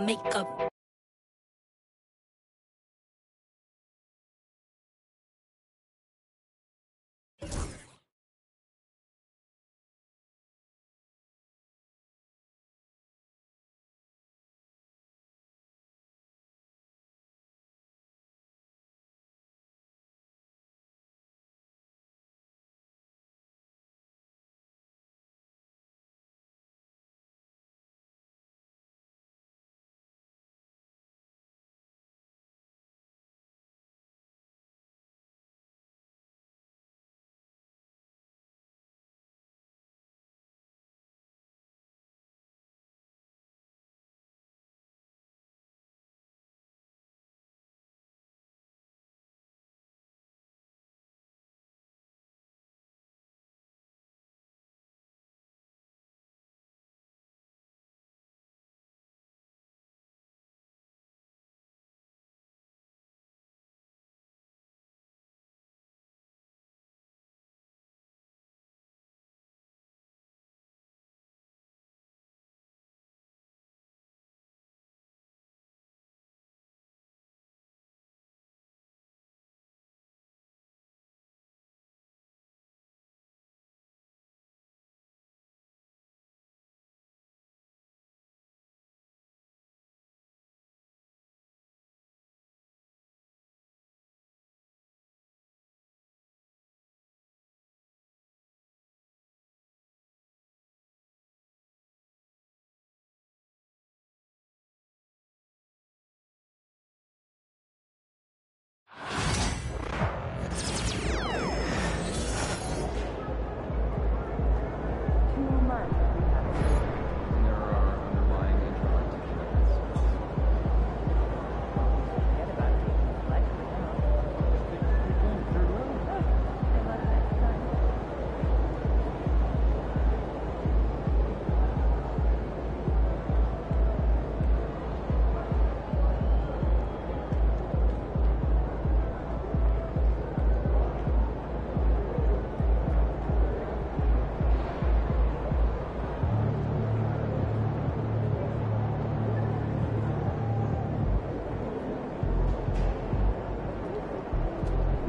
makeup.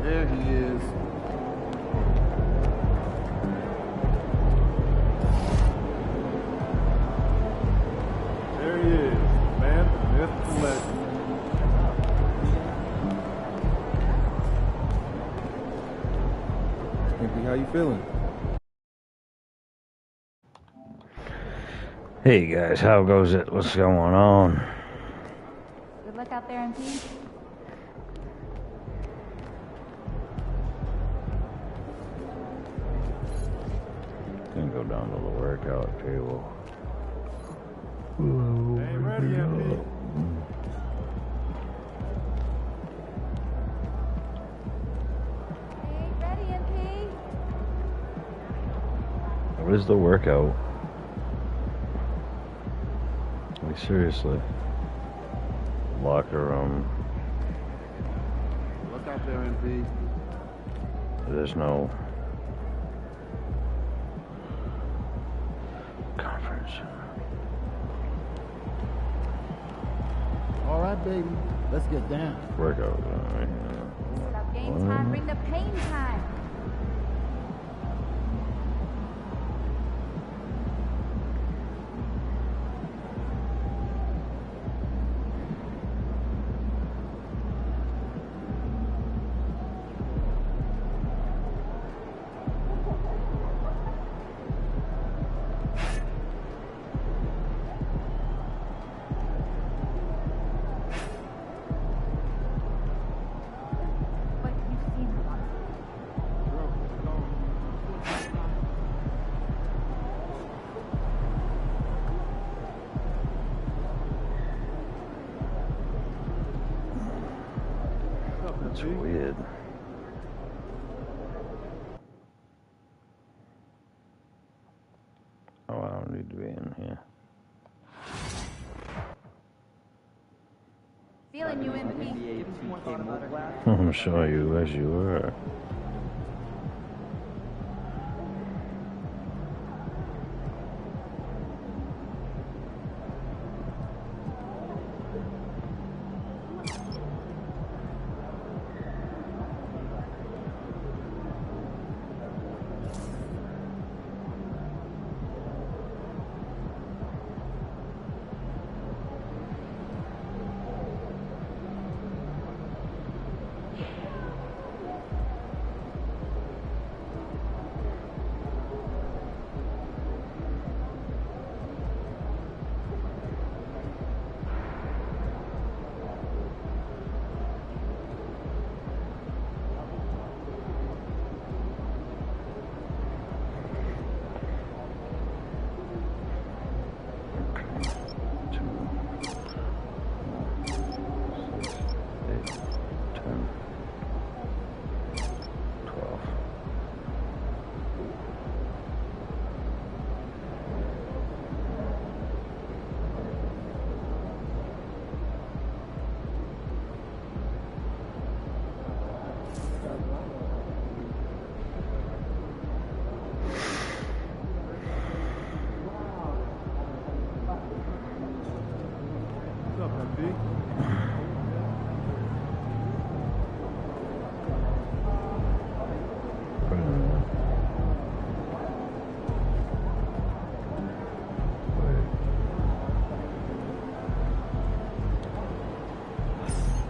There he is. There he is. Man, the myth, the legend. Pinky, how you feeling? Hey guys, how goes it? What's going on? Good luck out there in peace. Gonna go down to the workout table. Hey, ready, MP? Hey, ready, MP? What is the workout? Like seriously. Locker room. Look out there, MP. There's no conference. All right, baby. Let's get down. Workout. Stop game time, bring the pain time. That's weird. Oh, I don't need to be in here. Feeling you, MP. I'm sure you wish you were.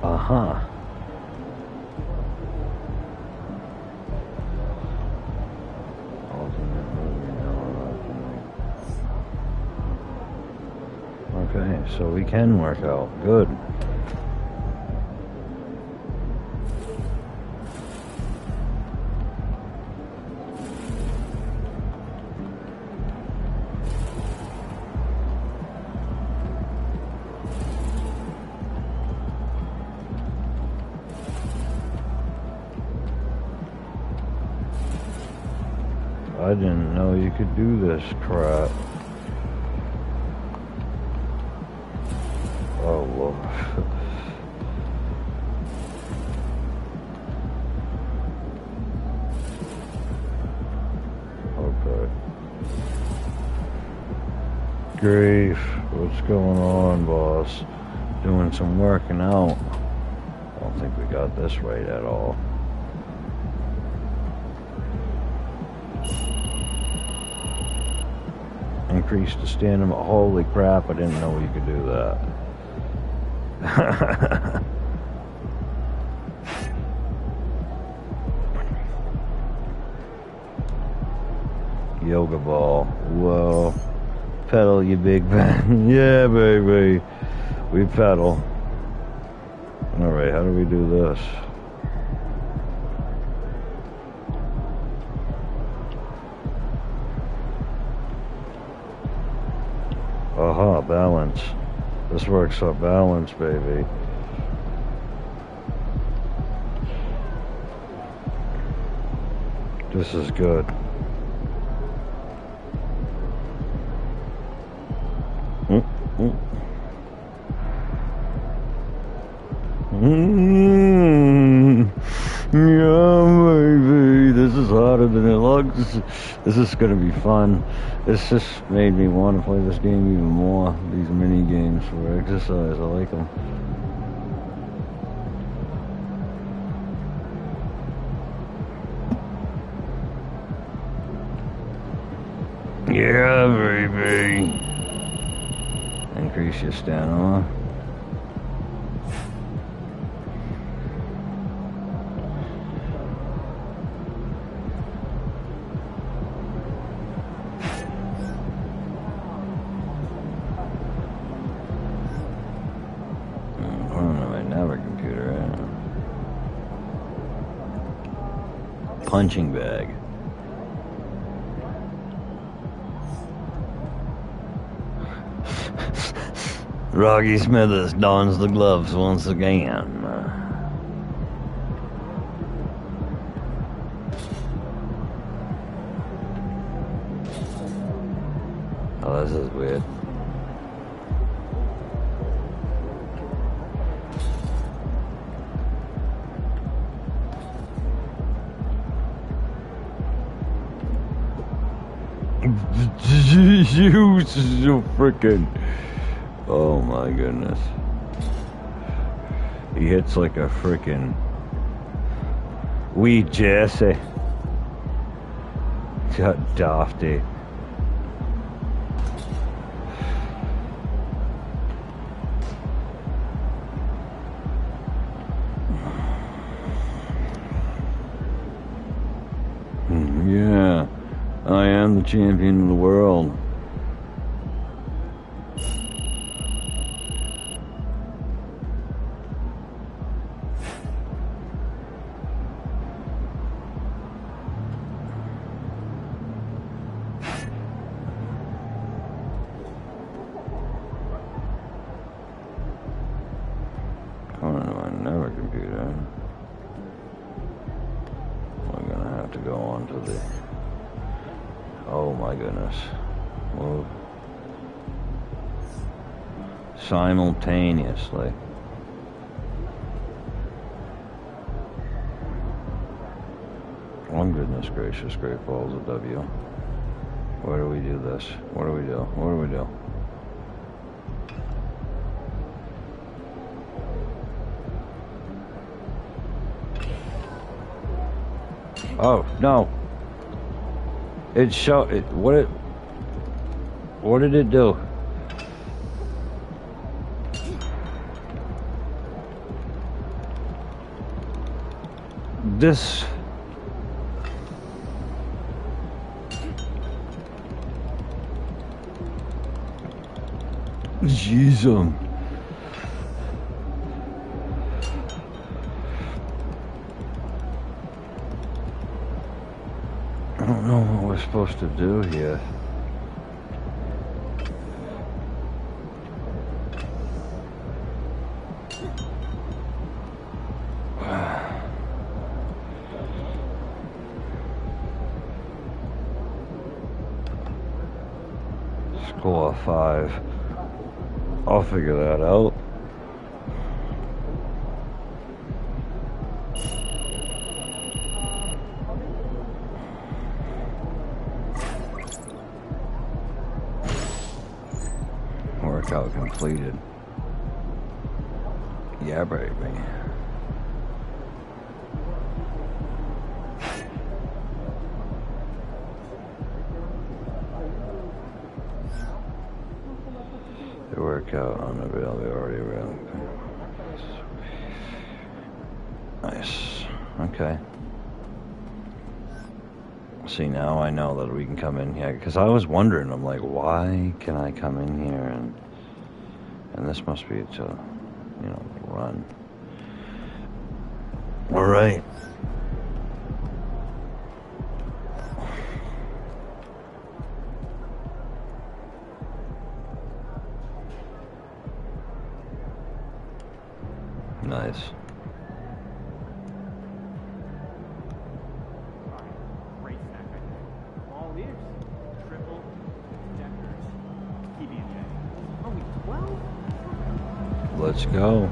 Uh-huh. Okay, so we can work out. Good. I didn't know you could do this crap. Oh, Lord. Okay. Grief. What's going on, boss? Doing some working out. I don't think we got this right at all. Increase the stamina. Holy crap, I didn't know you could do that. Yoga ball. Whoa. Pedal, you big man. Yeah, baby. We pedal. Alright, how do we do this? Aha, balance. This works on balance, baby. This is good. Yeah, baby. This is harder than it looks. This is gonna be fun. This just made me want to play this game even more. These mini games for exercise, I like them. Yeah, baby. Increase your stamina. Punching bag. Rocky Smithers dons the gloves once again. Oh, this is weird. You so freaking. Oh my goodness. He hits like a freaking wee Jesse. Got dofty. Yeah, I am the champion of the world. Simultaneously. Oh goodness gracious, great balls of W. Where do we do this? What do we do? What do we do? Oh no! It showed it. What did it do? This. Jesus. I don't know what we're supposed to do here. Score 5. I'll figure that out. Workout completed. Yeah, baby. The workout unavailable already available. Nice. Okay. See, now I know that we can come in here, because I was wondering, I'm like, why can I come in here and this must be to, you know, run. All right. Nice. All ears. Triple deckers. PB&J. Only 12? Let's go.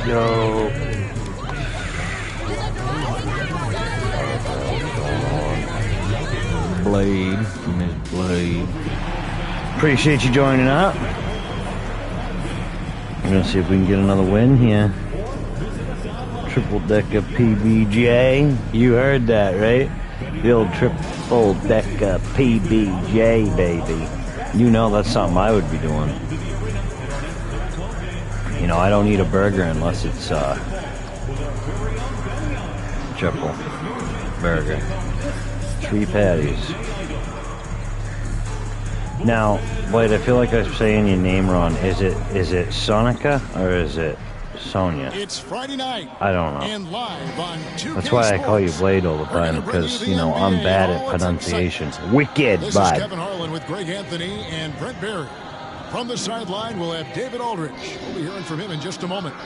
Yo. Blade, Miss Blade. Appreciate you joining up. We're gonna see if we can get another win here. Triple decker PBJ. You heard that, right? The old triple decker PBJ, baby. You know that's something I would be doing. You know, I don't eat a burger unless it's triple burger. 3 patties. Now, wait, I feel like I'm saying your name wrong. Is it Sonica or is it Sonia? It's Friday night. I don't know. And live on 2K That's why I call you Sports. Blade all the time, because, you know, I'm bad at pronunciation. Wicked, This bud. is Kevin Harlan with Greg Anthony and Brent Barry. From the sideline, we'll have David Aldrich. We'll be hearing from him in just a moment.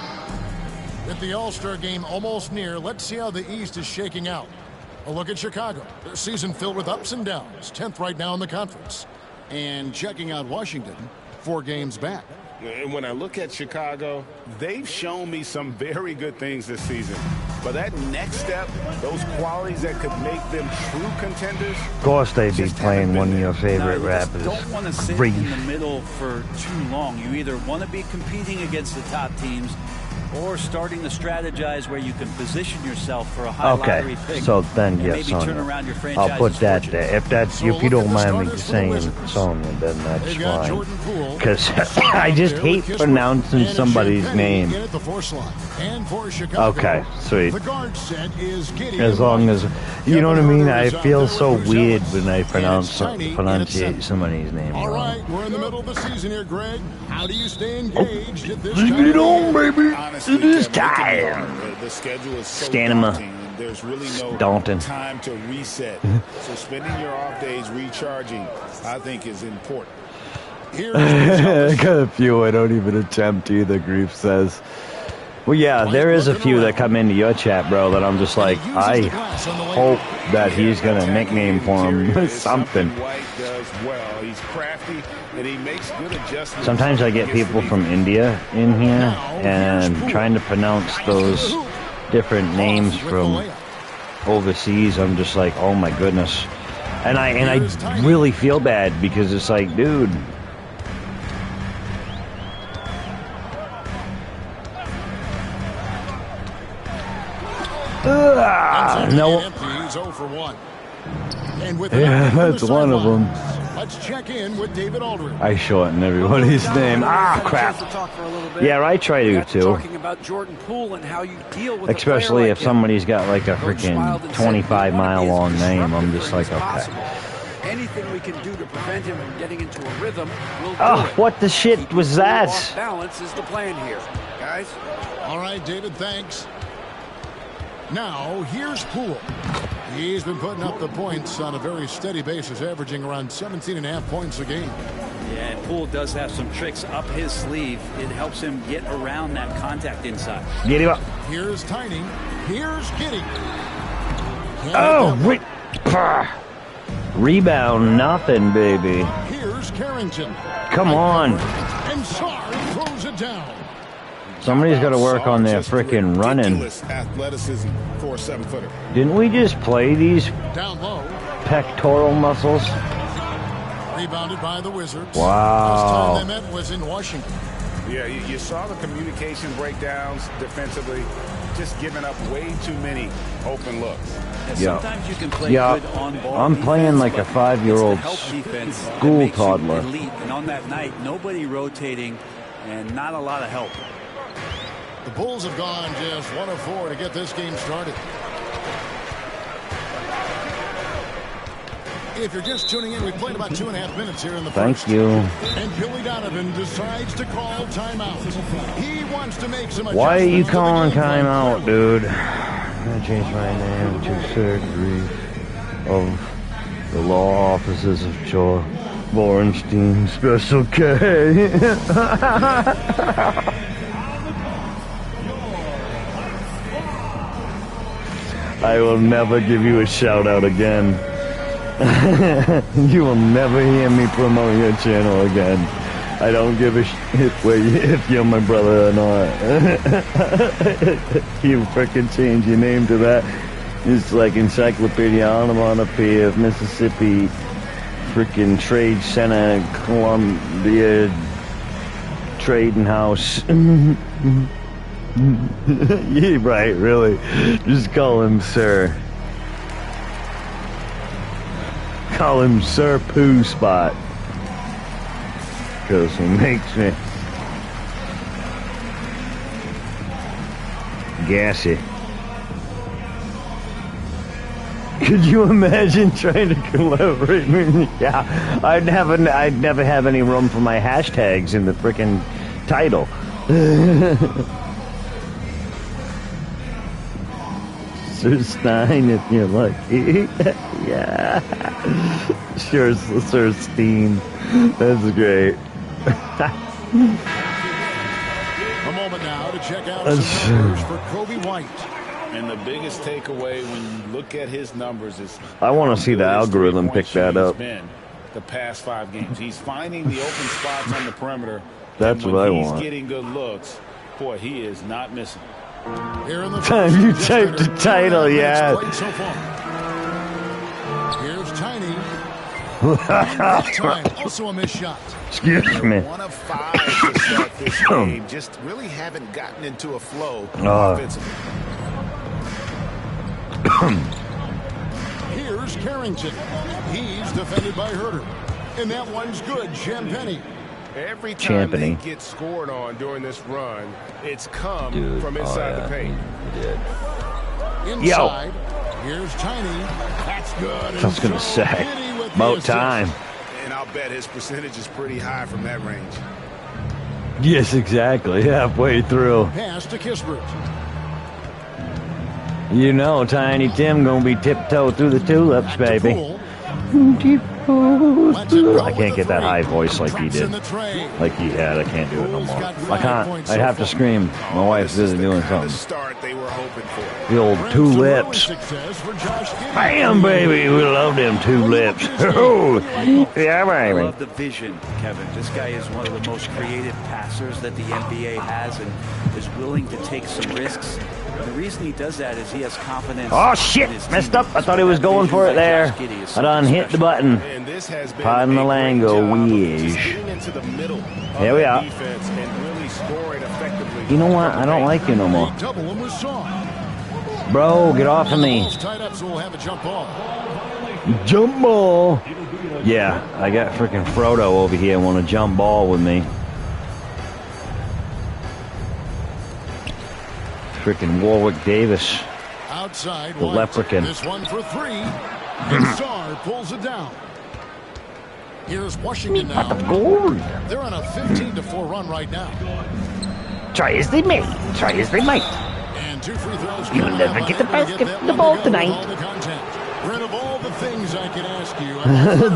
With the All-Star game almost near, let's see how the East is shaking out. A look at Chicago. Their season filled with ups and downs. 10th right now in the conference. And checking out Washington, 4 games back. And when I look at Chicago, they've shown me some very good things this season. But that next step, those qualities that could make them true contenders. Of course they'd be just playing haven't one of been your there. favorite No, you rappers. just don't want to sit Grief. in the middle for too long. You either want to be competing against the top teams or starting to strategize where you can position yourself for a high lottery Okay, pick. so then and yes, maybe turn Sonya. around your I'll franchise's put that fortunes. there. If that's So if you look don't at the mind me starters for the saying Wizards. Sonya, then that's They've got fine. Jordan Poole. Because I just hate pronouncing somebody's name. In at the 4 slot. And for Chicago, Okay, sweet. the guard set is Gideon As long as you know what I Kevin mean, Huerter I is out feel there so with Bruce weird Ellis. when I And it's Tiny in at pronunciate 7. somebody's name All wrong. right, we're in the middle of the season here, Greg. How do you stay engaged at this Bring time it of on, year? baby! Honestly, It is Kevin, it can be time. hard. The schedule is so Stamina. daunting, and there's really no Daunting. time to reset. So spending your off days recharging, I think, is important. Here is I got a few I don't even attempt either, Grief says. Well, yeah, there is a few that come into your chat, bro, that I'm just like, I hope that he's going to nickname for him something. He's crafty and he makes good adjustments. Sometimes I get people from India in here and trying to pronounce those different names from overseas. I'm just like, oh my goodness. And I really feel bad because it's like, dude. No. Yeah, that's one of them. Let's check in with David Aldridge. I shorten everybody's name. Ah, crap. Yeah, I try to too. Especially if somebody's got like a freaking 25-mile long name. I'm just like, okay. Anything we can do to prevent him from getting into a rhythm, we'll do it. What the shit was that? Balance is the plan here, guys. All right, David, thanks. Now, here's Poole. He's been putting up the points on a very steady basis, averaging around 17.5 points a game. Yeah, and Poole does have some tricks up his sleeve. It helps him get around that contact inside. Get him up. Here's Tiny. Here's Giddy. Oh, wait. Rebound, nothing, baby. Here's Carrington. Come on. And Sarr throws it down. Somebody's got to work on their freaking running. Athleticism for a 7-footer. Didn't we just play these down low pectoral muscles? Rebounded by the Wizards. Wow. Last time they met was in Washington. Yeah, you saw the communication breakdowns defensively, just giving up way too many open looks. Sometimes you can play good on-ball. I'm playing like a 5-year-old school toddler. And on that night, nobody rotating and not a lot of help. The Bulls have gone just 1 of 4 to get this game started. If you're just tuning in, we've played about 2.5 minutes here in the first. Thank you. And Billy Donovan decides to call timeout. He wants to make some adjustments. Why are you calling timeout, dude? I'm going to change my name to Secretary of the Law Offices of Joe Borenstein Special K. I will never give you a shout out again. You will never hear me promote your channel again. I don't give a shit if you're my brother or not. You frickin' change your name to that. It's like Encyclopedia Onomatopoeia of Mississippi, frickin' Trade Center, Columbia Trading House. Yeah, right, really. Just call him Sir. Call him Sir Poo Spot. Because he makes me gassy. Could you imagine trying to collaborate with me? Yeah, I'd never have any room for my hashtags in the frickin' title. Sir Stein, if you're lucky. Yeah. Sure, Sir Stein. That's great. A moment now to check out some numbers for Kobe White. And the biggest takeaway when you look at his numbers is I want to see the algorithm pick that up. The past 5 games, he's finding the open spots on the perimeter. That's what I want. He's getting good looks. Boy, he is not missing. Here in the Time you typed the title, yeah. So far. Here's Tiny. Also a missed shot. Excuse me. 1 of 5 to start this game. Just really haven't gotten into a flow offensively. Here's Carrington. He's defended by Herter. And that one's good. Champagny. Every time they get scored on during this run, it's come from inside the paint. Inside. Here's Tiny. That's good. I was going to say, about time. And I'll bet his percentage is pretty high from that range. Yes, exactly. Halfway through. Pass to Kispert. You know, Tiny Tim gonna be tiptoe through the tulips, baby. I can't get that high voice like he did. Like he had. I can't do it no more. I can't. I'd have to scream. My wife's busy doing something. The old two lips. Bam, baby. We love them two lips. Yeah, baby. I love the vision, Kevin. This guy is one of the most creative passers that the NBA has and is willing to take some risks. And the reason he does that is he has confidence. Oh, shit. Messed up. I thought he was going for it there. I done hit the button. Pardon the lingo. Weesh. Here we are. You know what? I don't like you no more. Bro, get off of me. Jump ball. Yeah, I got freaking Frodo over here want to jump ball with me. Freaking Warwick Davis. Outside, the leprechaun. This one for three. And Sarr pulls it down. Here's Washington now. They're on a 15-4 run right now. Try as they may. Try as they might. And 2 free throws. You'll never get the basket, the ball tonight. Brent, of all the things I could ask you,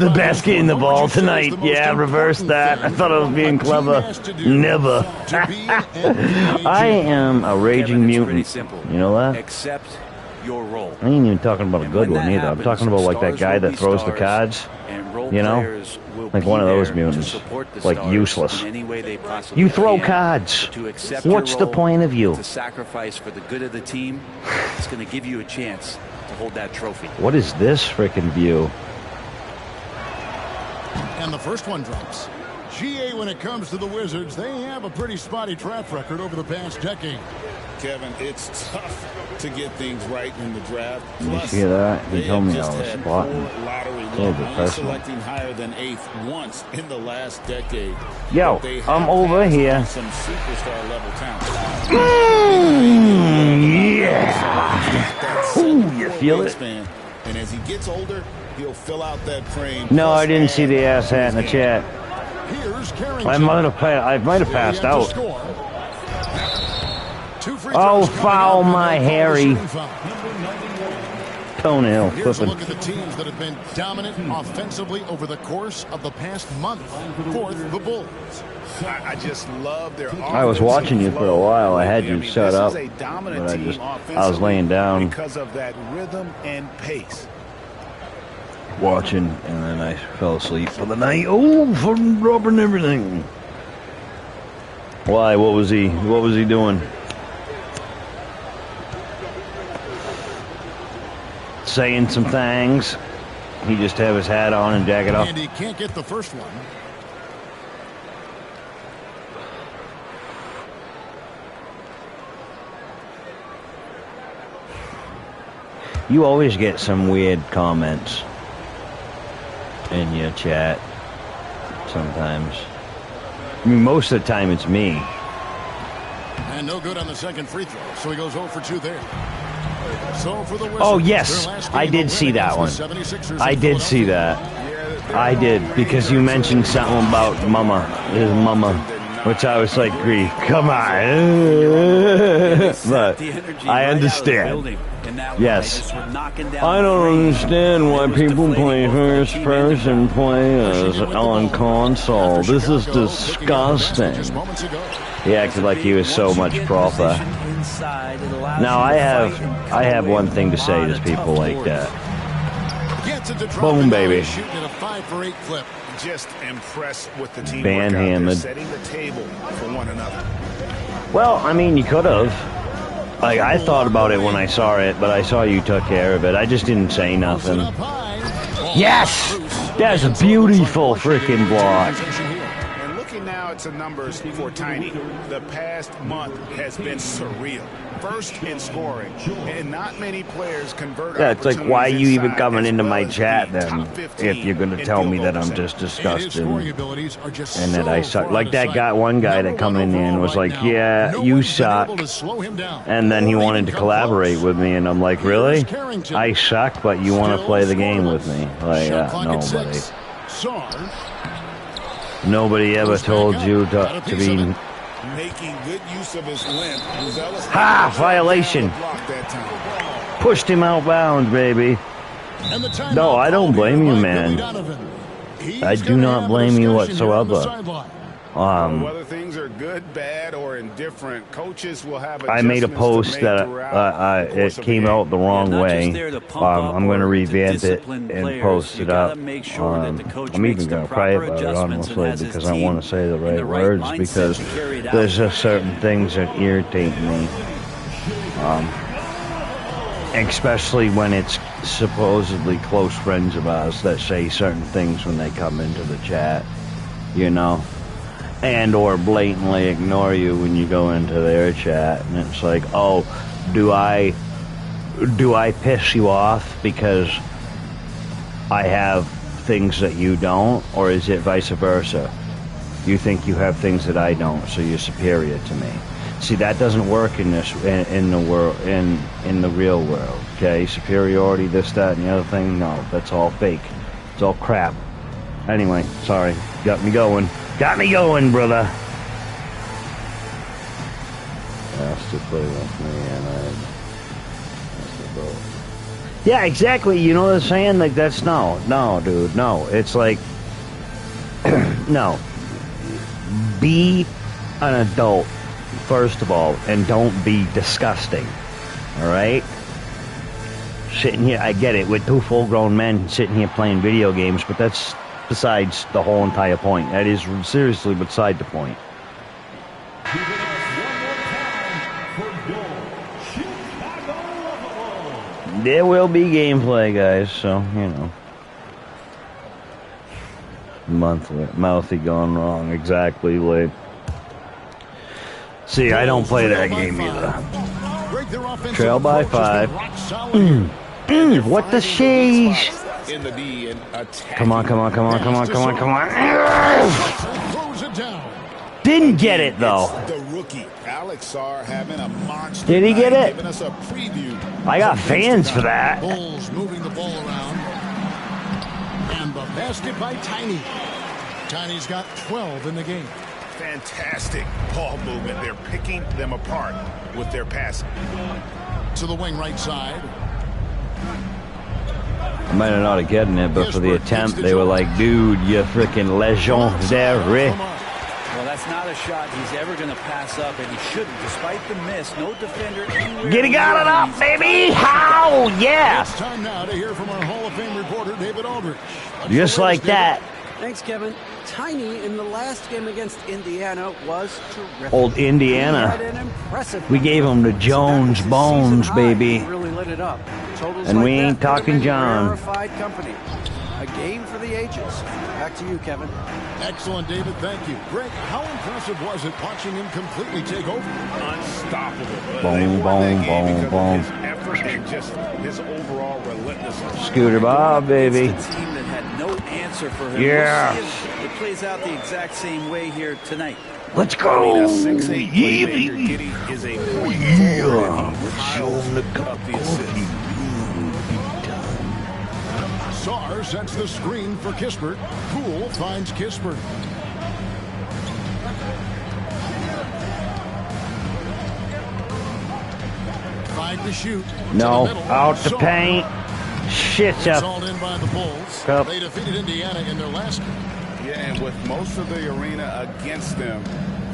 the basket in the ball tonight. Yeah, reverse that. I thought I was being clever. Never. I am a raging mutant. You know that? Accept your role. I ain't even talking about a good one either. I'm talking about like that guy that throws the cards. You know? Like one of those mutants. Like useless. You throw cards. What's the point of you? To sacrifice for the good of the team, it's going to give you a chance to hold that trophy. What is this freaking view? And the first one drops. GA, when it comes to the Wizards, they have a pretty spotty track record over the past decade. Kevin, it's tough to get things right in the draft. Did you see that? He told me I was spotting. So depressing. Selecting higher than 8th once in the last decade. Yo, I'm over here. Some superstar level talent. Yeah. Ooh, you feel it? And as he gets older, he'll fill out that frame. No, I didn't see the ass hat in the chat. I might have passed out. Oh, foul my hairy toenail. Here's a look at the teams that have been dominant offensively over the course of the past month. Fourth, the Bulls. I just love their offense. I was watching you for a while. I had you shut up, but I was laying down because of that rhythm and pace. Watching, and then I fell asleep for the night. Oh, from dropping everything. Why? What was he doing? Saying some things. He just have his hat on and jacket off. And he can't get the first one. You always get some weird comments in your chat. Sometimes. I mean, most of the time it's me. And no good on the second free throw, so he goes 0 for 2 there. So for the Wizards, oh, yes. I did see that one. I did see that. I did, because you mentioned something about his mama, which I was like, Grief, come on. But I understand. Yes. I don't understand why people play first-person players on console. This is disgusting. He acted like he was so much proper. Now I have one thing to say to people like that. Boom, baby. Just impressed with the team. Banhammered. Setting the table for one another. Well, I mean, you could have. Like, I thought about it when I saw it, but I saw you took care of it. I just didn't say nothing. Yes! That's a beautiful freaking block. And looking now at some numbers for Tiny, the past month has been surreal. First in scoring, and not many players convert. Yeah, it's like, why are you even coming into my chat then? If you're going to tell me that I'm just disgusting and that I suck. Like that guy, one guy that come in there and was like, yeah, you suck. And then he wanted to collaborate with me, and I'm like, really? I suck, but you want to play the game with me? Like, nobody. Nobody ever told you to be... Making good use of his length. Ha! Violation. Pushed him out bounds, baby. No, I don't blame you, man. I do not blame you whatsoever. Whether things are good, bad, or indifferent, coaches will have. I made a post that it came out the wrong way. I'm going to revamp it and post it up. I'm even going to cry about it, honestly, because I want to say the right words, because there's just certain things that irritate me. Especially when it's supposedly close friends of ours that say certain things when they come into the chat, you know, and or blatantly ignore you when you go into their chat, and it's like, oh, do I piss you off because I have things that you don't, or is it vice versa? You think you have things that I don't, so you're superior to me. See, that doesn't work in the real world. Okay, superiority, this, that, and the other thing. No, that's all fake. It's all crap. Anyway, sorry, got me going, brother. That's to play with me, and that's the vote. Yeah, exactly. You know what I'm saying? Like, that's no, dude, no. It's like, no. Be an adult. First of all, and don't be disgusting, all right? Sitting here, I get it, with two full-grown men sitting here playing video games, but that's besides the whole entire point. That is seriously beside the point. There will be gameplay, guys, so, you know. Mouthy gone wrong, exactly, like. See, I don't play that game either. Trail by 5. What the sheesh? Come on. Didn't get it, though. Did he get it? I got fans for that. Bulls moving the ball around. And the basket by Tiny. Tiny's got 12 in the game. Fantastic ball movement. They're picking them apart with their passing. To the wing right side. I might have not have gotten it, but for the attempt, they were like, dude, you freaking legendary. Well, that's not a shot he's ever going to pass up, and he shouldn't, despite the miss. No defender anywhere. Get it up, baby! How? Yeah! It's time now to hear from our Hall of Fame reporter, David Aldrich. Just like that. Thanks, Kevin. Tiny in the last game against Indiana was terrific. Old Indiana. We gave him the Jones Bones, baby. Really lit it up. And we ain't talking John. Company. A game for the ages. Back to you, Kevin. Excellent, David. Thank you. Greg, how impressive was it watching him completely take over? Unstoppable. Boom. His effort and just his overall relentlessness. Scooter Bob, baby. It's a team that had no answer for him. Yeah. We'll see if it plays out the exact same way here tonight. Let's go. A 6'8" playmaker. Giddy is a point forward. He piles up the assist. Sarr sets the screen for Kispert. Poole finds Kispert. Five to shoot. No, out the paint. Shit, It's all in by the Bulls. Cup. They defeated Indiana in their last game. Yeah, and with most of the arena against them,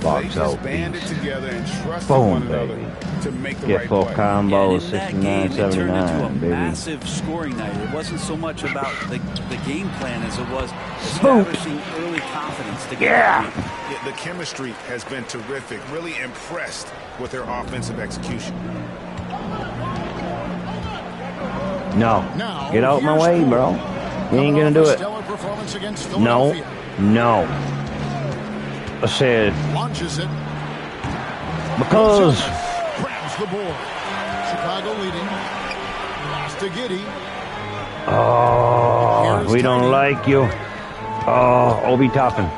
Box they just out, banded beast. together and trusted Boom, one another baby. to make the Get right full play. combo, And in that 69, game, it turned into a 79, baby. massive scoring night. It wasn't so much about the game plan as it was establishing early confidence to get the lead. Yeah, the chemistry has been terrific. Really impressed with their offensive execution. No. Now, Get out my here's way, Poole. bro. You ain't gonna do it. Stellar performance against No. Philadelphia. No. I said, Launches it. because. Grabs the board. Chicago leading. Pass to Giddy. Oh, we don't like you. Oh, Obi Toppin.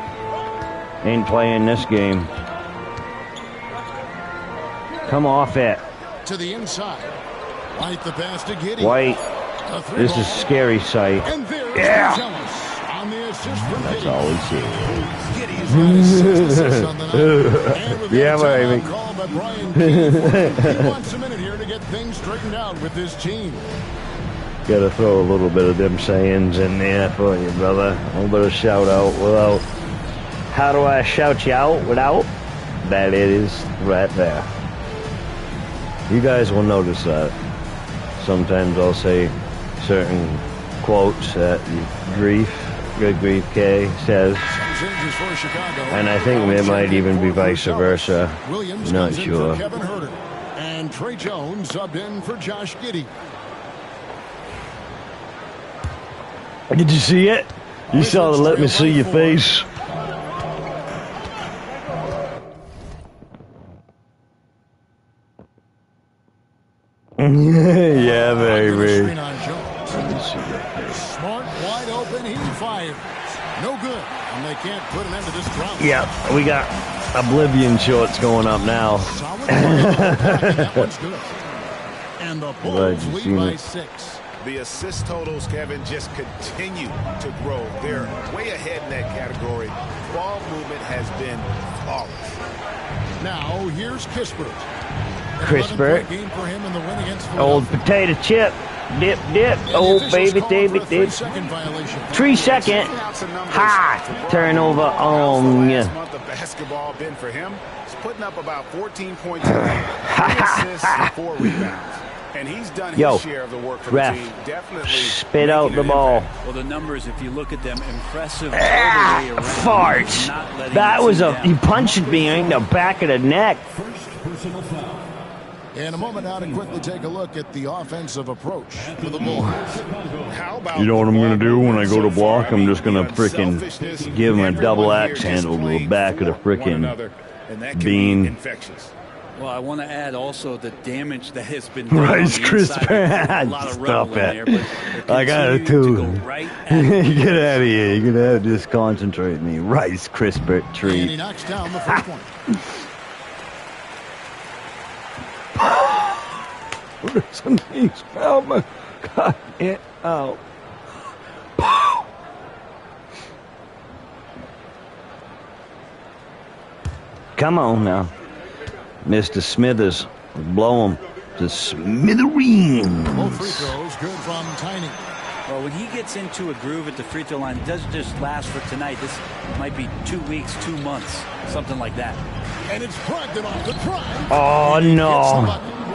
Ain't playing this game. Come off it. To the inside. White the pass to Giddy. White. This is a scary sight. And there's Yeah. Jealous on the assist from That's Giddy. all we see. Giddy's got his 6 assists on the night. And with Yeah, that baby. timeout call by Brian King, he wants a minute here to get things straightened out with his team. Gotta throw a little bit of them sayings in there for you, brother. A little bit of shout out without. How do I shout you out without? That it is right there. You guys will notice that. Sometimes I'll say certain quotes that Good Grief K says. And I think it might even be vice versa. Not sure. Kevin Herter. And Trey Jones subbed in for Josh Giddey. Did you see it? You saw the let me see your face. Yeah, baby. Smart, wide open, he fires. No good, and they can't put an end to this drought. Yeah, we got Oblivion shorts going up now. That one's good. And the Bulls lead by 6. The assist totals, Kevin, just continue to grow. They're way ahead in that category. Ball movement has been flawless. Now, here's Kispert. Crispert. Game for him in the win against Old potato chip. Dip. Oh, baby. 3 second. Ha! Turnover on ya. Last month of basketball been for him. He's putting up about 14 points a game, 3 assists and 4 rebounds. And he's done his share of the work for the team. Definitely spit out the ball. Well, the numbers, if you look at them, impressive all the way around. Fart. That was you punched me in the back of the neck. In a moment now to quickly take a look at the offensive approach for the Bulls. You know what I'm going to do when I go to block? I'm just going to frickin' give him a double axe handle to the back of the frickin' bean. Well, I want to add also the damage that has been done Rice Krispies. Stop it. I got it too. Get out of here. You're going to have to just concentrate me. Rice Krispies treat. And he knocks down the first one. Some things Palmer got it out. Come on now. Mr. Smithers. Blow him to smithereens. Both free throws good from Tiny. Well, when he gets into a groove at the free throw line, it doesn't just last for tonight. This might be 2 weeks, 2 months, something like that. And it's Brogdon off the drive. Oh, no.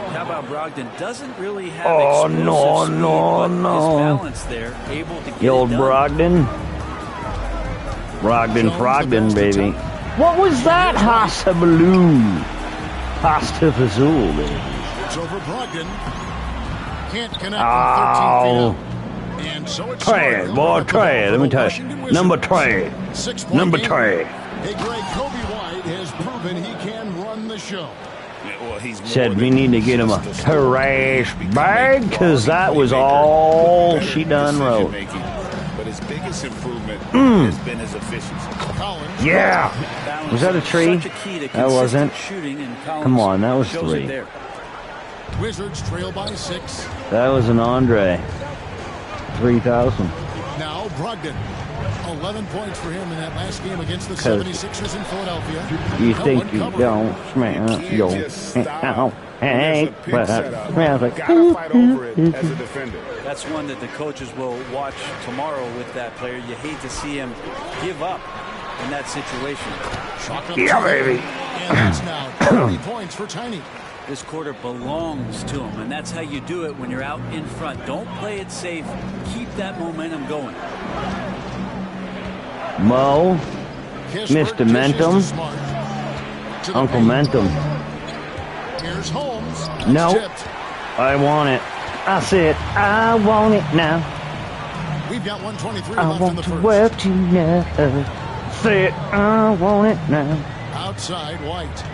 How about Brogdon? Doesn't really have explosive speed, but his balance there, able to get the old Brogdon. Brogdon, baby. What was that? Hassabaloo. Hastafazul, baby. It's over Brogdon. Can't connect Oh. from 13 feet out. And so it's Trey, boy, Trey. Let me tell you. Number Trey. Number Trey. Hey, Greg, Kobe White has proven he can run the show. Well, he's Said we need to get him a trash bag because that was all she done wrote. But his biggest improvement has been his efficiency. Collins. Yeah. Was that a tree? That wasn't. Come on, that was 3. Wizards trail by 6. That was an Andre. 3,000. Now Brogdon. 11 points for him in that last game against the 76ers in Philadelphia. You think you don't smell your hey, but smells like gotta fight over it as a defender. That's one that the coaches will watch tomorrow with that player. You hate to see him give up in that situation. Yeah, baby. And that's now 20 points for Tiny. This quarter belongs to him, and that's how you do it when you're out in front. Don't play it safe. Keep that momentum going. Mo, Mr. Mentum, Uncle Mentum. Here's Holmes. No, I want it. I said I want it now. We've got 123 I left in want the to first. work you now. Said I want it now. Outside White.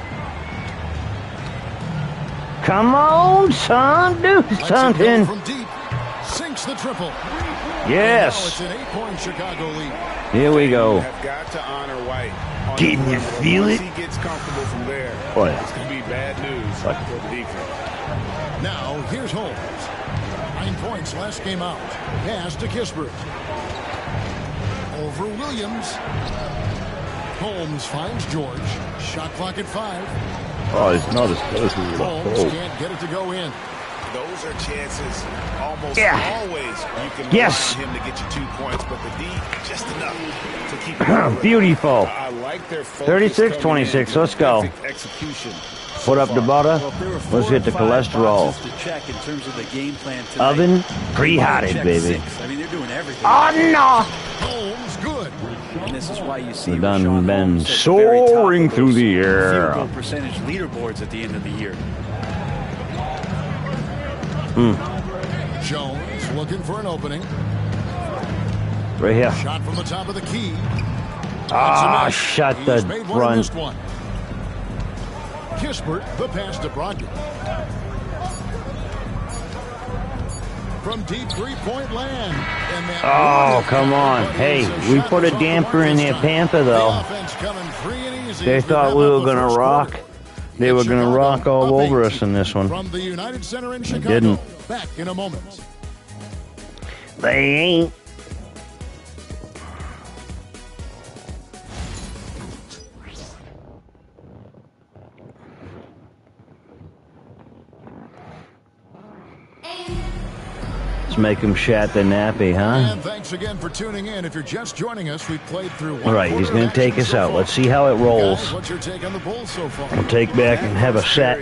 Come on, son, do something. From deep, sinks the triple. Yes. Now it's an 8-point Chicago lead. Here we go. Have got to honor White. Can you feel it? Once he gets comfortable from there, What? it's going to be bad news for the defense. Now here's Holmes. 9 points last game out. Pass to Kispert. Over Williams. Holmes finds George. Shot clock at 5. Oh, it's not as close as Holmes can't get it to go in. those are chances almost always you can rely on him to get you 2 points, but the D just enough to keep it. Beautiful. I like their 36-26. Let's go. Execution. Put up the butter. Let's get the cholesterol. To check in terms of the game plan tonight. Oven pre-hotted, baby. I mean, they're doing everything. Oh no! Holmes, good. And this is why you see Done been soaring through the air. Field goal percentage leaderboards at the end of the year. Jones looking for an opening. Right here. Shot from the top of the key. Ah, shut the front. Kispert, the pass to Brogdon. From deep three-point land. And that come on. Hey, we put a damper in their pamper, though. They thought we were going to rock. They were going to rock all over us in this one. From the United Center in They Chicago. didn't. Back in a moment. They ain't. Let's make them shat the nappy, huh? And thanks again for tuning in. If you're just joining us, we played through one. All right, he's going to take us out. Let's see how it rolls. What's your take on the Bulls so far? We'll take back and have a set.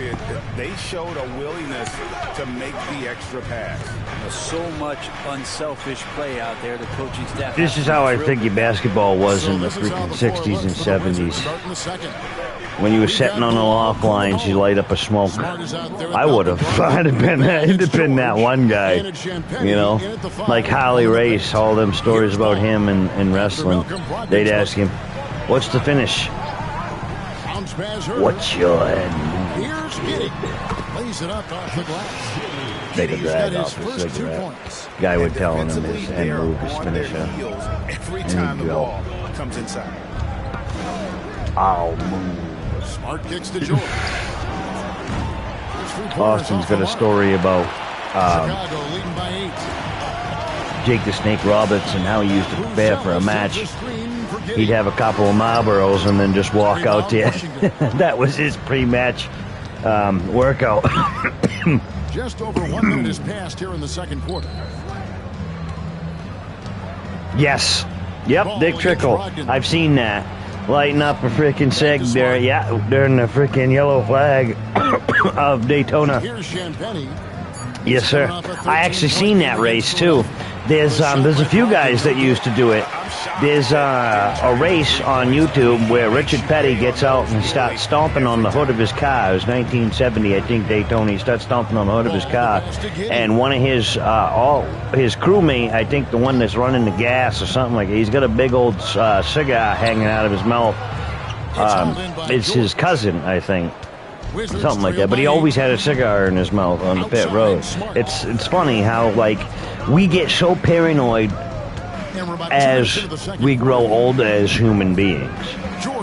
They showed a willingness to make the extra pass. There's so much unselfish play out there. The coaching staff. This is how I think your basketball was in the freaking 60s and 70s. When you were sitting on the loft lines, you light up a smoke. I would have. I'd have been that one guy, you know, like Harley Race. All them stories about him and wrestling. They'd ask him, "What's the finish? What's your end?" Take a drag off his cigarette. Guy would tell him his end move, his finisher. Every time the ball comes inside. I'll move. Smart kicks to George. Austin's got a story about Chicago leading by 8. Jake the Snake Roberts and how he used to prepare for a match. He'd have a couple of Marlboros and then just walk out there. That was his pre-match workout. Just over 1 minute has passed here in the second quarter. Yes. Yep, Dick Trickle. I've seen that. Lighting up a freaking cig there, during the freaking yellow flag of Daytona. Yes, sir. I actually seen that race too. There's a few guys that used to do it. There's a race on YouTube where Richard Petty gets out and starts stomping on the hood of his car. It was 1970, I think, Daytona. He starts stomping on the hood of his car, and one of his his crewmate, I think the one that's running the gas or something like that, he's got a big old cigar hanging out of his mouth. It's his cousin, I think. Something like that, but he always had a cigar in his mouth on the pit road. It's funny how, like, we get so paranoid as we grow older as human beings.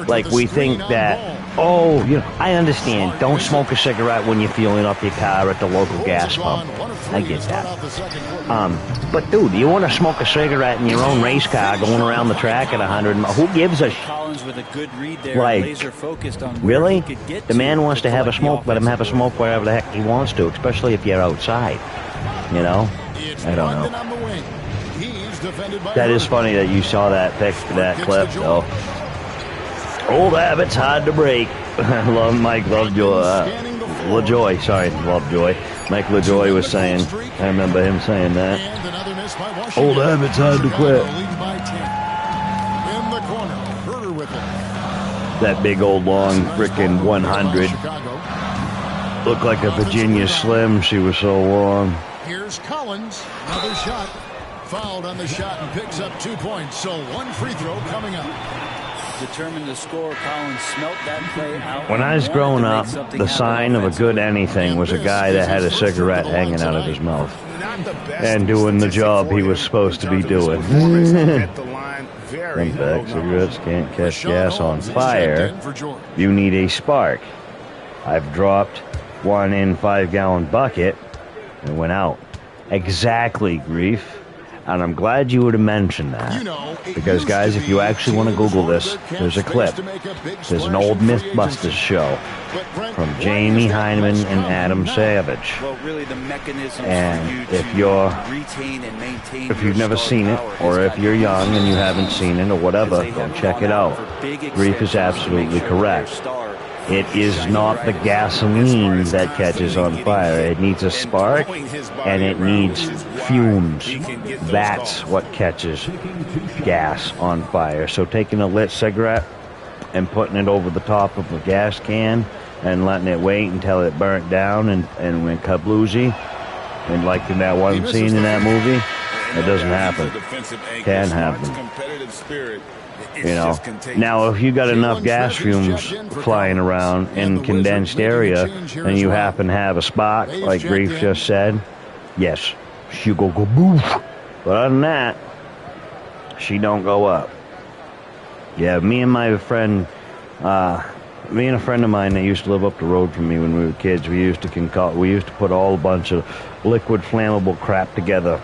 Like, we think that, oh, you know, I understand, don't smoke a cigarette when you're fueling up your car at the local gas pump. I get that. But dude, you want to smoke a cigarette in your own race car going around the track at 100 miles? Who gives a Collins with a good read there, like, laser focused on really? he could get The man wants to have a smoke, let him have a offensive smoke wherever the heck he wants to, especially if you're outside. You know? I don't know. That is funny that you saw that clip, though. Old habits hard to break. Mike LaJoy, sorry, Lovejoy. Mike LaJoy was saying, I remember him saying that. Old habits hard to quit. That big old long frickin' 100. Looked like a Virginia Slim, she was so long. Here's Collins, another shot. Fouled on the shot and picks up 2 points. So one free throw coming up. Determined to score. Collins smelt that play out. When I was growing up, the sign of a good anything was a guy that had a cigarette hanging out of his mouth and doing the job he was supposed to be doing. Some back cigarettes can't catch gas on fire. You need a spark. I've dropped one in 5-gallon bucket and went out. Exactly, Grief. And I'm glad you would have mentioned that. Because, guys, if you actually want to Google this, there's a clip. There's an old Mythbusters show from Jamie Hyneman and Adam Savage. Well, really the mechanisms And for you if you're, to retain and maintain if you've never seen it, or if you're young and you haven't seen it, or whatever, go check it out. Grief is absolutely correct. It is not the gasoline that catches on fire. It needs a spark, and it needs fumes. That's what catches gas on fire. So taking a lit cigarette and putting it over the top of a gas can and letting it wait until it burnt down and went kabloozy, and like in that one scene in that movie, it doesn't happen. Can happen. You know, now if you got enough gas fumes flying around in condensed area and you happen to have a spark, like Grief just said, yes, she go boof. But other than that, she don't go up. Yeah, me and a friend of mine that used to live up the road from me when we were kids, we used to put all a bunch of liquid flammable crap together.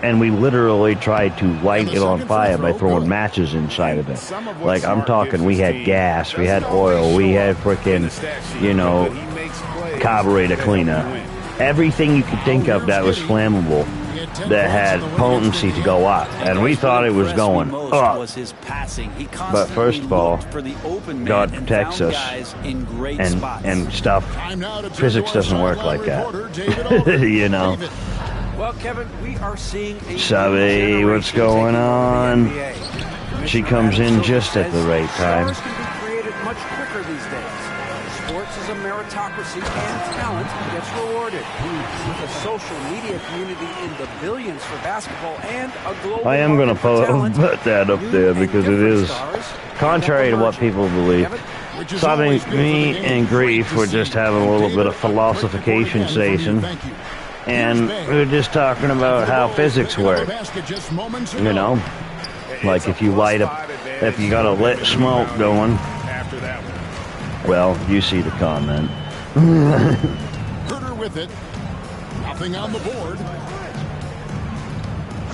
And we literally tried to light it on fire by throwing matches inside of it. Like, I'm talking, we had gas, we had oil, we had frickin', you know, carburetor cleaner. Everything you could think of that was flammable, that had potency to go up. And we thought it was going up. But first of all, God protects us. And stuff, physics doesn't work like that. You know. Well, Kevin, we are seeing a Savvy, what's going on? She comes in just at the right time. Stars can be created much quicker these days. Sports is a meritocracy, and talent gets rewarded. With a social media community in the billions for basketball and a global I am going to put that up there because it is contrary to what people believe. Savvy, me and Grief were just having a little bit of philosophication station. And we were just talking about how physics work. You know, like if you if you got a lit smoke going, well, you see the comment. Herder with it. Nothing on the board.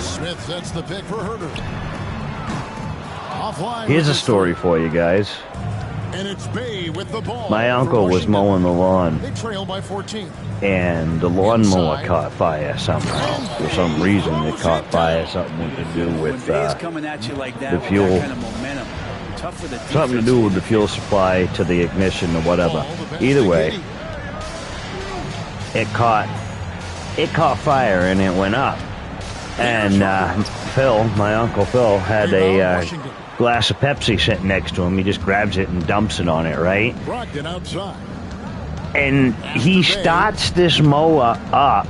Smith sets the pick for Herder. Offline. Here's a story for you guys. And it's Bay with the ball. My uncle was mowing the lawn. They trail by 14. And the lawnmower caught fire somehow. For some reason, it caught fire. Something to do with the fuel. Something to do with the fuel supply to the ignition or whatever. Either way, it caught fire and it went up. And Phil, my Uncle Phil, had a glass of Pepsi sitting next to him. He just grabs it and dumps it on it, right? And he starts this mower up.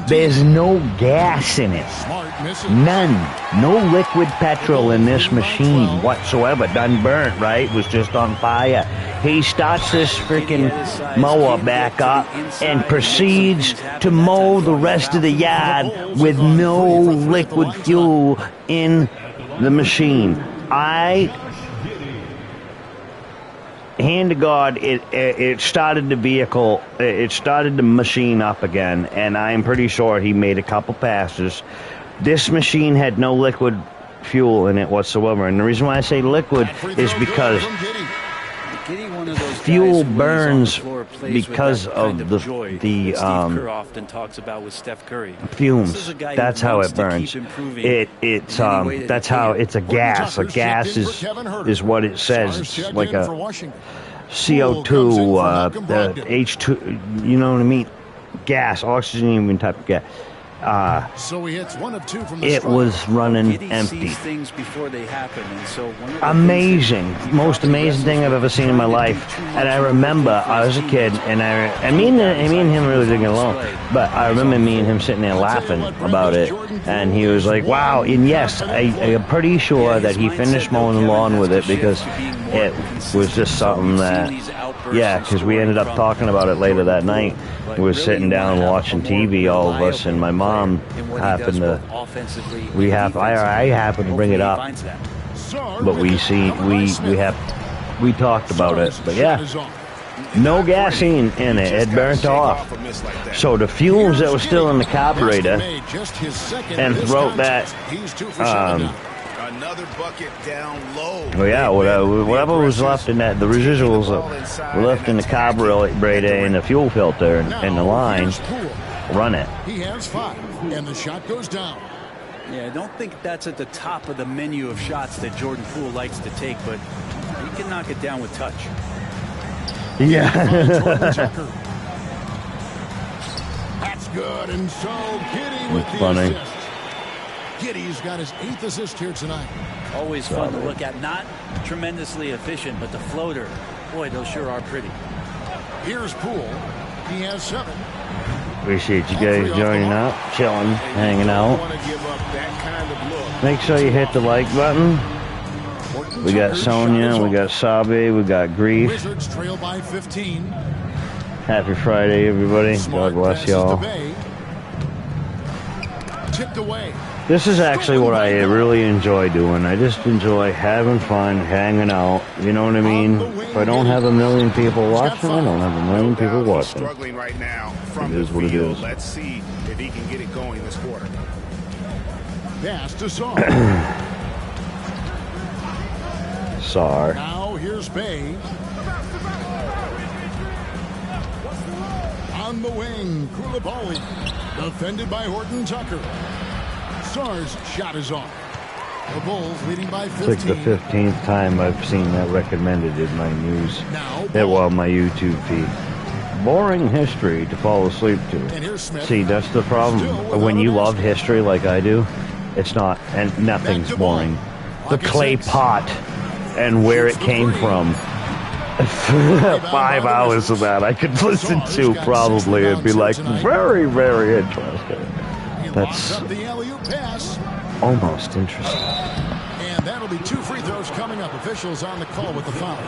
There's no gas in it. None. No liquid petrol in this machine whatsoever. Done burnt, right? Was just on fire. He starts this freaking mower back up and proceeds to mow the rest of the yard with no liquid fuel in the machine. Hand to God, it started the vehicle, it started the machine up again, and I'm pretty sure he made a couple passes. This machine had no liquid fuel in it whatsoever, and the reason why I say liquid is because fuel burns because of the often talks about with Steph Curry. Fumes. That's how it burns. That's how it's a gas. A gas is what it says. It's like a CO2, H2. You know what I mean? Gas, oxygen, even type of gas. So he hits 1 of 2 from the it strike. was running empty. Things before they happen, and so Amazing, most amazing thing I've ever seen in my life. And I remember I was a kid, and me and him really didn't get along. But I remember me and him sitting there laughing about it, and he was like, "Wow!" And yes, I'm pretty sure that he finished mowing the lawn with it because it was just something that, yeah, because we ended up talking about it later that night. We were sitting down watching TV, all of us, and my mom happened to. I happened to bring it up, but we talked about it. But yeah, No gasoline in it. It burnt off. So the fumes that were still in the carburetor and throughout that, another bucket down low. well, yeah, whatever was left in that, the residuals were left in the carburetor and the fuel filter and the line, run it. He has 5, and the shot goes down. Yeah, I don't think that's at the top of the menu of shots that Jordan Poole likes to take, but he can knock it down with touch. Yeah. That's good, and so Giddy with the funny. assist. Giddy's got his 8th assist here tonight. Always fun to look at. Not tremendously efficient, but the floater, boy, those sure are pretty. Here's Poole. He has 7. Appreciate you guys joining up, chilling, hanging out. Make sure you hit the like button. We got Sonia, we got Sabi, we got Grief. Wizards trail by 15. Happy Friday, everybody. God bless y'all. Tipped away. This is actually what I really enjoy doing. I just enjoy having fun, hanging out. You know what I mean? If I don't have a million people watching, I don't have a million people watching. Struggling right now from It is what it is. Let's see if he can get it going this quarter. Pass to Saar. Sar. Now here's Bay. On the wing, Koulibaly. Defended by Horton Tucker. Saar's shot is off. The Bulls leading by 15. It's like the 15th time I've seen that recommended in my news. My YouTube feed. Boring history to fall asleep to. See, that's the problem. When you love history like I do, it's not, and nothing's boring. The clay pot and where it came from. 5 hours of that I could listen to probably. It'd be like very, very interesting. That's almost interesting. And that'll be 2 free throws coming up. Officials on the call with the foul.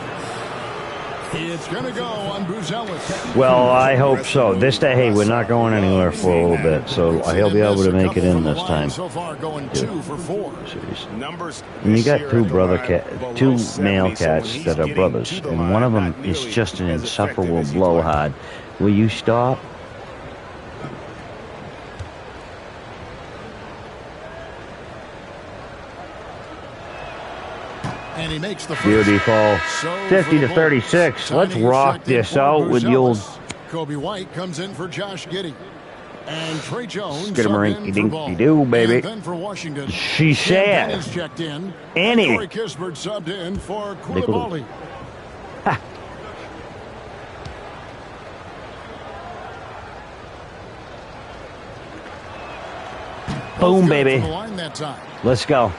It's going to go on Buzelis. Well, I hope so. Hey, we're not going anywhere for a little bit, so he'll be able to make it in this time. So far going 2 for 4. And you got two male cats that are brothers, and one of them is just an insufferable blowhard. Will you stop? And he makes the first. Beautiful. 50 to 36. Let's rock this out with the old. Kobe White comes in for Josh Giddey. And Trey Jones. Skidamarinky-dinky-doo, baby. Then for Washington. She said. Is checked in. Annie. Corey Kispert subbed in for Koulibaly. Boom, baby. Let's go.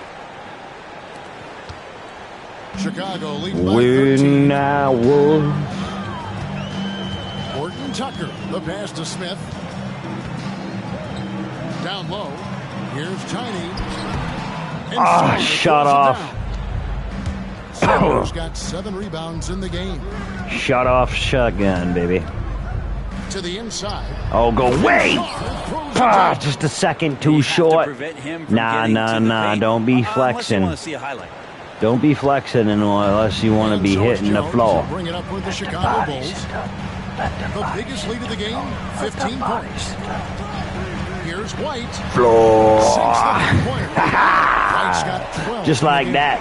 Chicago leading by When 13. I was. Horton Tucker, the pass to Smith. Down low. Here's Tiny. Shut off. Sellers got 7 rebounds in the game. Shut off shotgun, baby. To the inside. Oh, go away! Just a second too short. Nah. Don't be flexing. Don't be flexing unless you want to be hitting the floor. Bring it up with the Chicago Bulls. The biggest lead of the game, 15 points. Here's White. Floor. White's got 12. Just like that.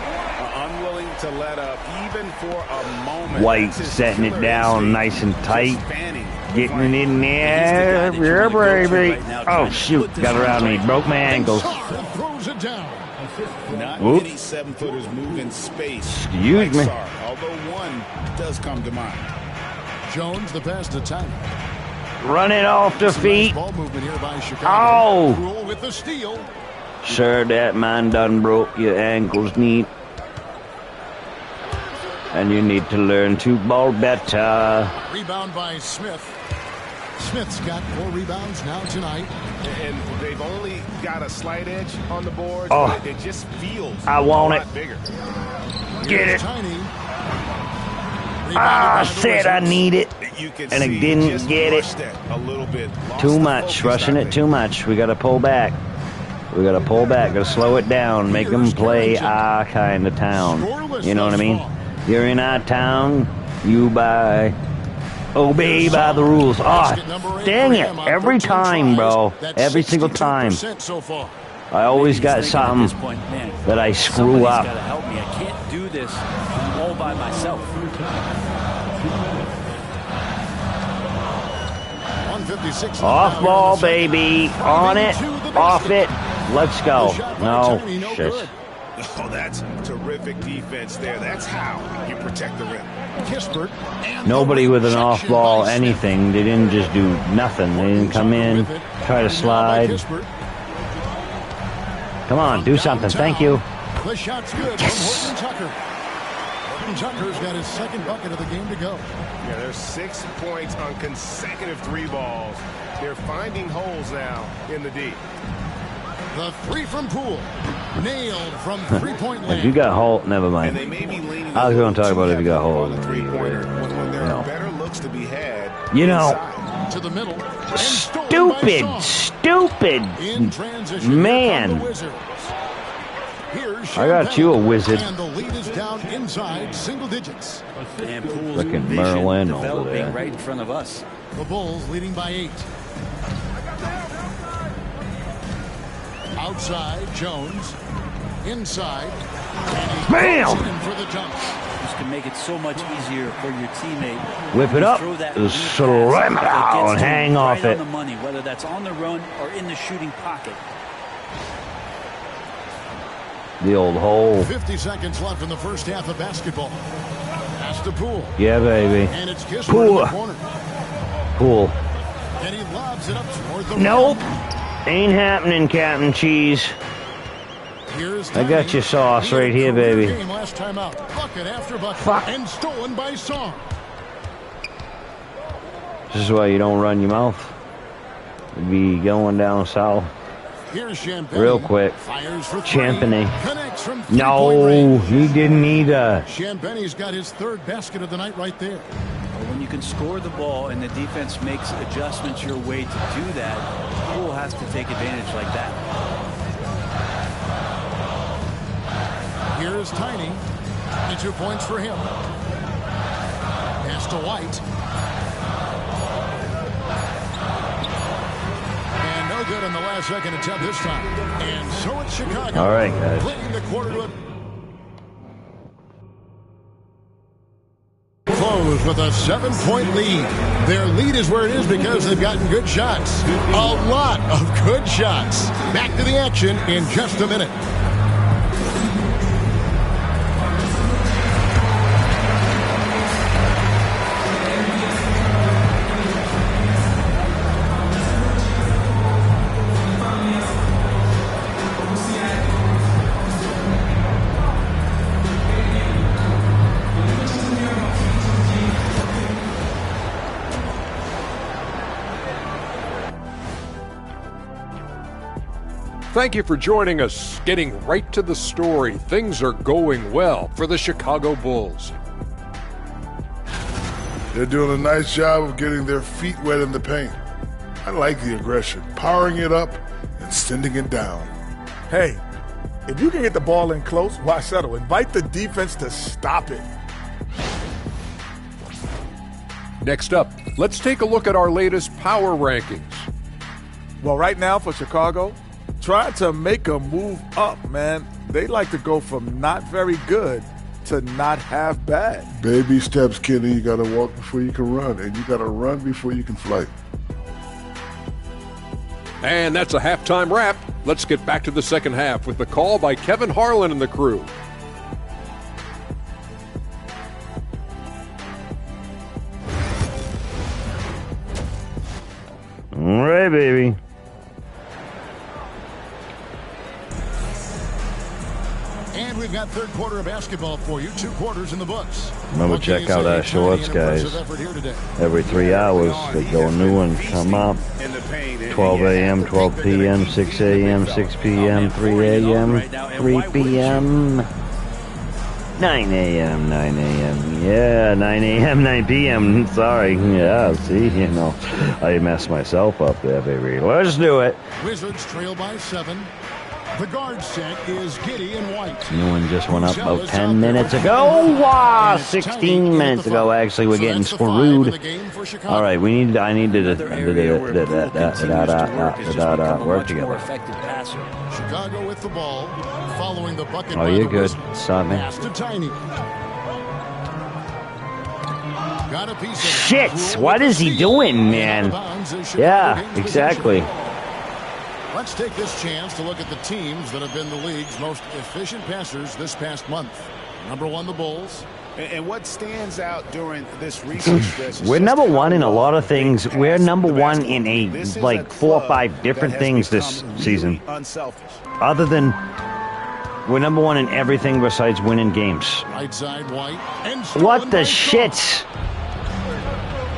Unwilling to let up even for a moment. White setting it down nice and tight. Getting it in there. Yeah, baby. Oh, shoot. Got around me. Broke my ankles. Throws it down. Not many 7-footers move in space. Excuse me. Although one does come to mind. Jones, the pass to Tiny. Run it off the feet. Ball movement here by Chicago. Oh. Rule with the steal. Sir, that man done broke your ankles neat. And you need to learn to ball better. Rebound by Smith. Smith's got 4 rebounds now tonight. And they've only got a slight edge on the boards. Oh. But it just feels I want it. bigger. Get it. Tiny. I said I need it. And I didn't get it. A little bit. Too much. Rushing it too much. We got to pull back. We got to pull back. Got to slow it down. Make them play our kind of town. You know what I mean? You're in our town. You buy Obey by the rules. Ah, dang it. Every time, bro. Every single time. So far. I always got something that I screw up. Somebody's got to help me. I can't do this all by myself. 156. Off ball, baby. On it. Off it. Let's go. No. Shit. Oh, that's terrific defense there. That's how you protect the rim. Kispert. Nobody with an off ball anything. They didn't just do nothing. They didn't come in, try to slide. Come on, do something. Thank you. The shot's good from Horton Tucker. Horton Tucker's got his second bucket of the game to go. Yeah, there's 6 points on consecutive 3 balls. They're finding holes now in the D. The 3 from Poole. Nailed from three-point land. If you got Holt, never mind. And they may be leaning I was going to talk about if you got Holt. when there are better looks to be had. You know, to the middle. stupid, man. I got you a wizard. And the lead is down inside single digits. And Poole's Looking vision Merlin over developing there. right in front of us. The Bulls leading by 8. Outside, Jones. Inside. Bam! For the dunk. This can make it so much easier for your teammate. Whip it up, Throw that slam it out, and hang off right it. on the money, whether that's on the run or in the shooting pocket. The old hole. 50 seconds left in the first half of basketball. Pass to Poole. Yeah, baby. And it's Kispert Poole. in the corner. Poole. And he lobs it up toward the Nope. rim. Ain't happening, Captain Cheese. Here's I got your sauce right here, baby. Game last time out. Bucket after bucket. Fuck. And stolen by Song. This is why you don't run your mouth. You'd be going down south. Here's Champagne. Real quick. Fires for 3. Champagne. Connects from No, three-point range. he didn't either. Champagne's got his 3rd basket of the night right there. When you can score the ball and the defense makes adjustments your way to do that, Poole has to take advantage like that. Here's Tiny. 22 points for him. Pass to White. And no good on the last second attempt this time. And so it's Chicago. All right, guys. Leading the quarter to a close with a 7-point lead. Their lead is where it is because they've gotten good shots. A lot of good shots. Back to the action in just a minute. Thank you for joining us. Getting right to the story, things are going well for the Chicago Bulls. They're doing a nice job of getting their feet wet in the paint. I like the aggression, powering it up and sending it down. Hey, if you can get the ball in close, why settle? Invite the defense to stop it. Next up, let's take a look at our latest power rankings. Well, right now for Chicago, try to make a move up, man. They like to go from not very good to not half bad. Baby steps, Kenny. You got to walk before you can run, and you got to run before you can flight. And that's a halftime wrap. Let's get back to the second half with the call by Kevin Harlan and the crew. All right, baby. And we've got third quarter of basketball for you. 2 quarters in the books. Remember, check out our shorts, guys. Every 3 hours, they go a new one. Come up. 12 a.m., 12 p.m., 6 a.m., 6 p.m., 3 a.m., 3 p.m., 9 a.m., 9 a.m. Yeah, 9 a.m., 9 p.m. Sorry. Yeah, see, you know, I messed myself up there, baby. Let's do it. Wizards trail by 7. The guard set is Giddy and White. New one just went up about 10 minutes ago. Wow, 16 minutes ago. Actually, we're getting screwed. All right, I need to work together. Chicago with the ball, following the bucket. Oh, you're good. Sorry. Shit! What is he doing, man? Yeah, exactly. Let's take this chance to look at the teams that have been the league's most efficient passers this past month. Number 1, the Bulls. And what stands out during this recent stretch? We're number 1 in a lot of things. We're number 1 in like 4 or 5 different things this season. Other than we're number 1 in everything besides winning games. Right side, White. What the shit?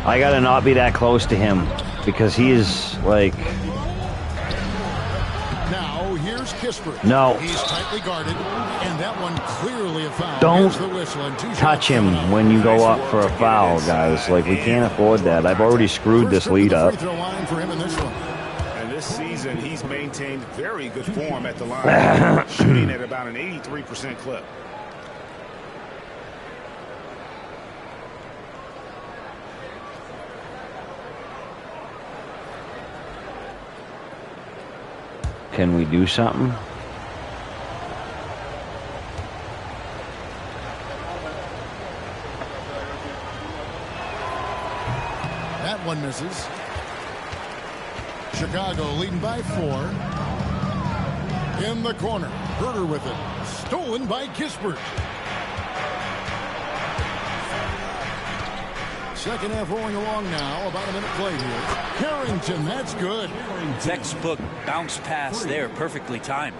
I gotta not be that close to him because he is like. Now here's Kispert. No. He's tightly guarded, and that one clearly a foul. Don't touch him when you go up for a foul, guys. Like, we can't afford that. I've already screwed this lead up. And this season, he's maintained very good form at the line, shooting at about an 83% clip. Can we do something? That one misses. Chicago leading by 4. In the corner. Herder with it. Stolen by Kispert. Second half rolling along now. About a minute played here. Harrington, that's good. Textbook bounce pass there. Perfectly timed.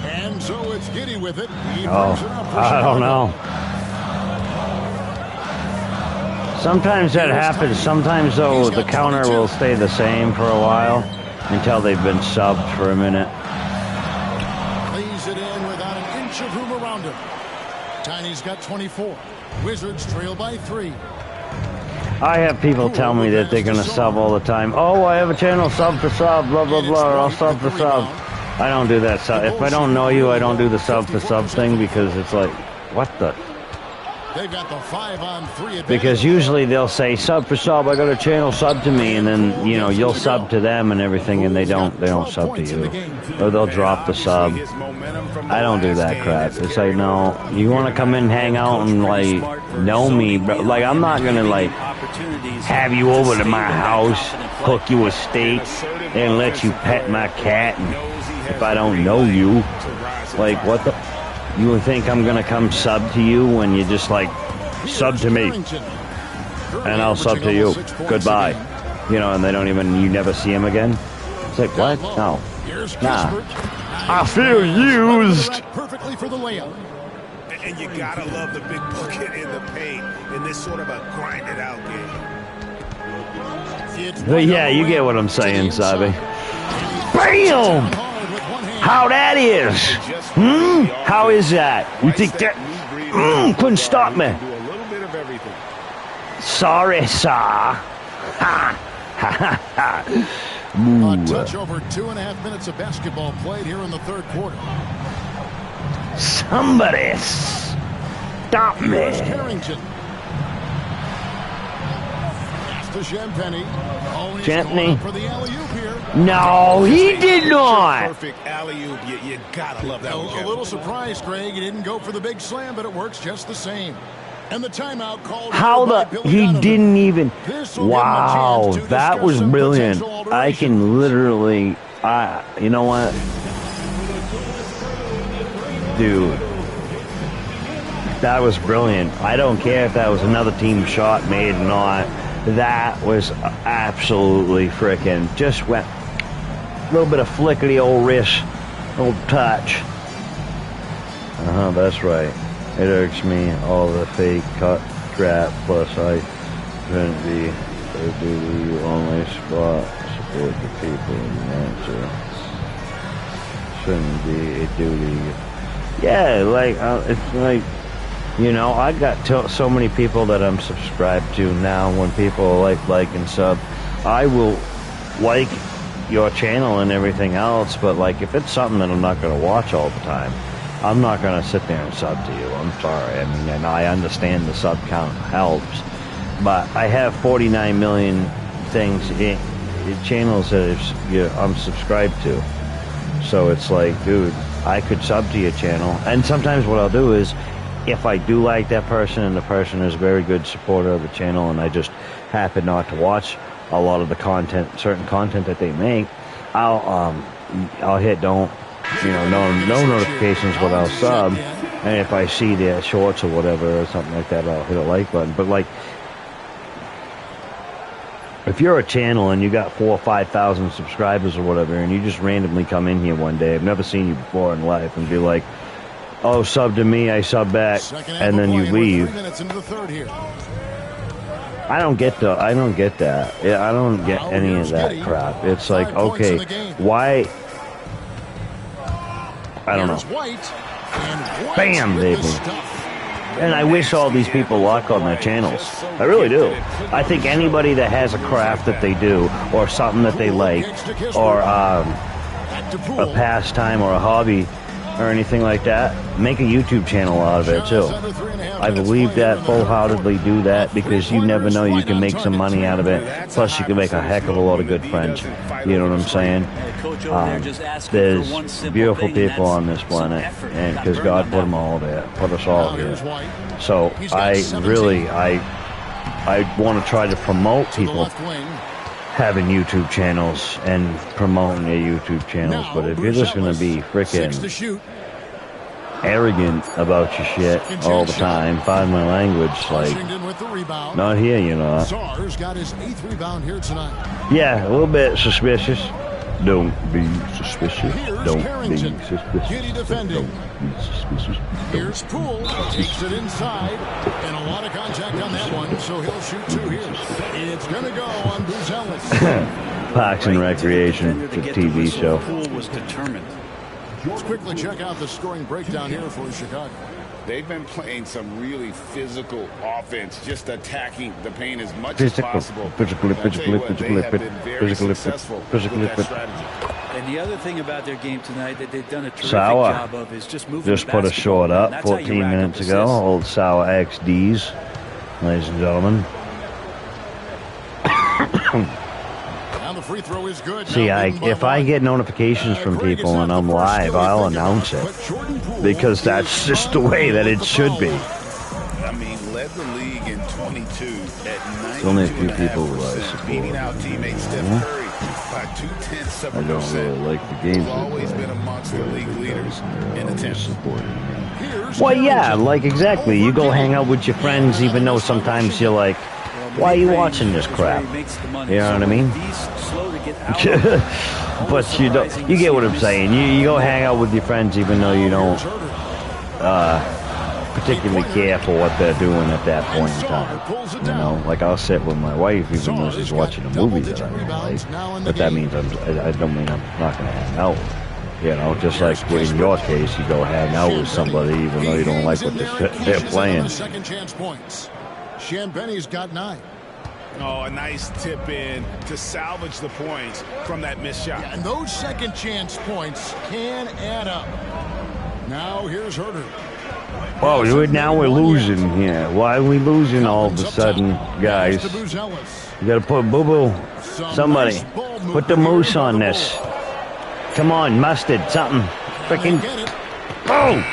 And so it's Giddy with it. I don't know. Sometimes that happens. Sometimes, though, the counter will stay the same for a while until they've been subbed for a minute. Lays it in without an inch of room around him. Tiny's got 24. Wizards trail by 3. I have people tell me that they're going to sub all the time. Oh, I have a channel sub for sub, blah, blah, blah, or I'll sub for sub. I don't do that. If I don't know you, I don't do the sub for sub thing because it's like, what the? They've got the 5-on-3 advantage. Because usually they'll say sub for sub, I got a channel sub to me, and then, you know, you'll sub to them and everything, and they don't sub to you. Or they'll drop the sub. I don't do that crap. It's like, no, you want to come in and hang out and, like, know me, but, like, I'm not going to, like, have you over to my house, cook you a steak, and let you pet my cat, and if I don't know you, like, what the? You would think I'm going to come sub to you when you just, like, sub to me, and I'll sub to you. Goodbye. You know, and they don't even, you never see him again. It's like, what? No. Nah. I feel used. Perfectly for the layup. And you gotta love the big bucket in the paint in this sort of a grinded out game. But yeah, you get what I'm saying, Sabi. Bam! How that is? How is that? You think that? Couldn't stop me. Sorry, sir. Ha! Ha ha ha. A touch over 2.5 minutes of basketball played here in the third quarter. Somebody stop me. Harrington. Pass to Champagny. Champagny. For the alley-oop here. No, he did not. Perfect alley-oop. You gotta love that one. A little surprised, Greg. He didn't go for the big slam, but it works just the same. And the timeout called. How the he didn't even. Wow, that was brilliant. I can literally. You know what, dude? That was brilliant. I don't care if that was another team shot made or not. That was absolutely frickin'. Just went a little bit of flickety old wrist, old touch. That's right. It irks me, all the fake cut crap, plus I shouldn't be a duty only spot, support the people in the answer. Shouldn't be a duty. Yeah, like, it's like, you know, I got so many people that I'm subscribed to now. When people like and sub, I will like your channel and everything else, but like if it's something that I'm not going to watch all the time, I'm not going to sit there and sub to you. I'm sorry. I mean, and I understand the sub count helps, but I have 49 million things channels that I'm subscribed to. So it's like, dude, I could sub to your channel. And sometimes what I'll do is, if I do like that person and the person is a very good supporter of the channel and I just happen not to watch a lot of the content, certain content that they make, I'll hit no notifications, but I'll sub. And if I see their shorts or whatever or something like that, I'll hit a like button. But like, if you're a channel and you got 4,000 or 5,000 subscribers or whatever, and you just randomly come in here one day, I've never seen you before in life, and be like, oh, sub to me, I sub back, and then you leave. I don't get that. I don't get any of that crap. It's like, okay, why? I don't know. Bam, baby. And I wish all these people luck on their channels. I really do. I think anybody that has a craft that they do, or something that they like, or a pastime or a hobby or anything like that, make a YouTube channel out of it too. I believe that full-heartedly. Do that, because you never know, you can make some money out of it. Plus you can make a heck of a lot of good friends. You know what I'm saying? There's beautiful people on this planet, and because God put them all there, put us all here. So I want to try to promote people having YouTube channels and promoting their YouTube channels. But if you're just going to be freaking arrogant about your shit all the time, pardon my language, like, not here, you know. Yeah, a little bit suspicious. Don't be suspicious. Don't be suspicious. Don't be suspicious. Here's Poole, takes it inside, and a lot of contact on that one, so he'll shoot two here. It's going to go on Buzelis. Parks and Recreation, the TV show. Poole was determined. Let's quickly check out the scoring breakdown here for Chicago. They've been playing some really physical offense, just attacking the paint as much as possible. Physically. And the other thing about their game tonight that they've done a terrific Sour job of is just moving. just put a short up 14 minutes ago. Old Sour XDs, ladies and gentlemen. The free throw is good. See, if I get notifications from people and I'm live, I'll announce it, because that's just the way that it should be. I mean, led the league in 22 at 92. There's only a few people who I support. Beating out teammate Steph Curry by 0.2%. I don't really like the games. He's always been amongst the league leaders in attempts. Well, yeah, like exactly. You go hang out with your friends, even though sometimes you're like, why are you watching this crap? You know what I mean? But you don't. You get what I'm saying. You go hang out with your friends, even though you don't particularly care for what they're doing at that point in time. You know, like I'll sit with my wife even though she's watching a movie that I don't like. But that means I don't mean I'm not going to hang out. You know, just like in your case, you go hang out with somebody even though you don't like what they're playing. Second chance points. Champagne's got 9. Oh, a nice tip in to salvage the points from that missed shot. Yeah, and those second chance points can add up. Now here's Herter. Oh, now we're losing here. Why are we losing all of a sudden, guys? You gotta put boo-boo. Somebody, put the moose on this. Come on, mustard, something. Freaking. Oh!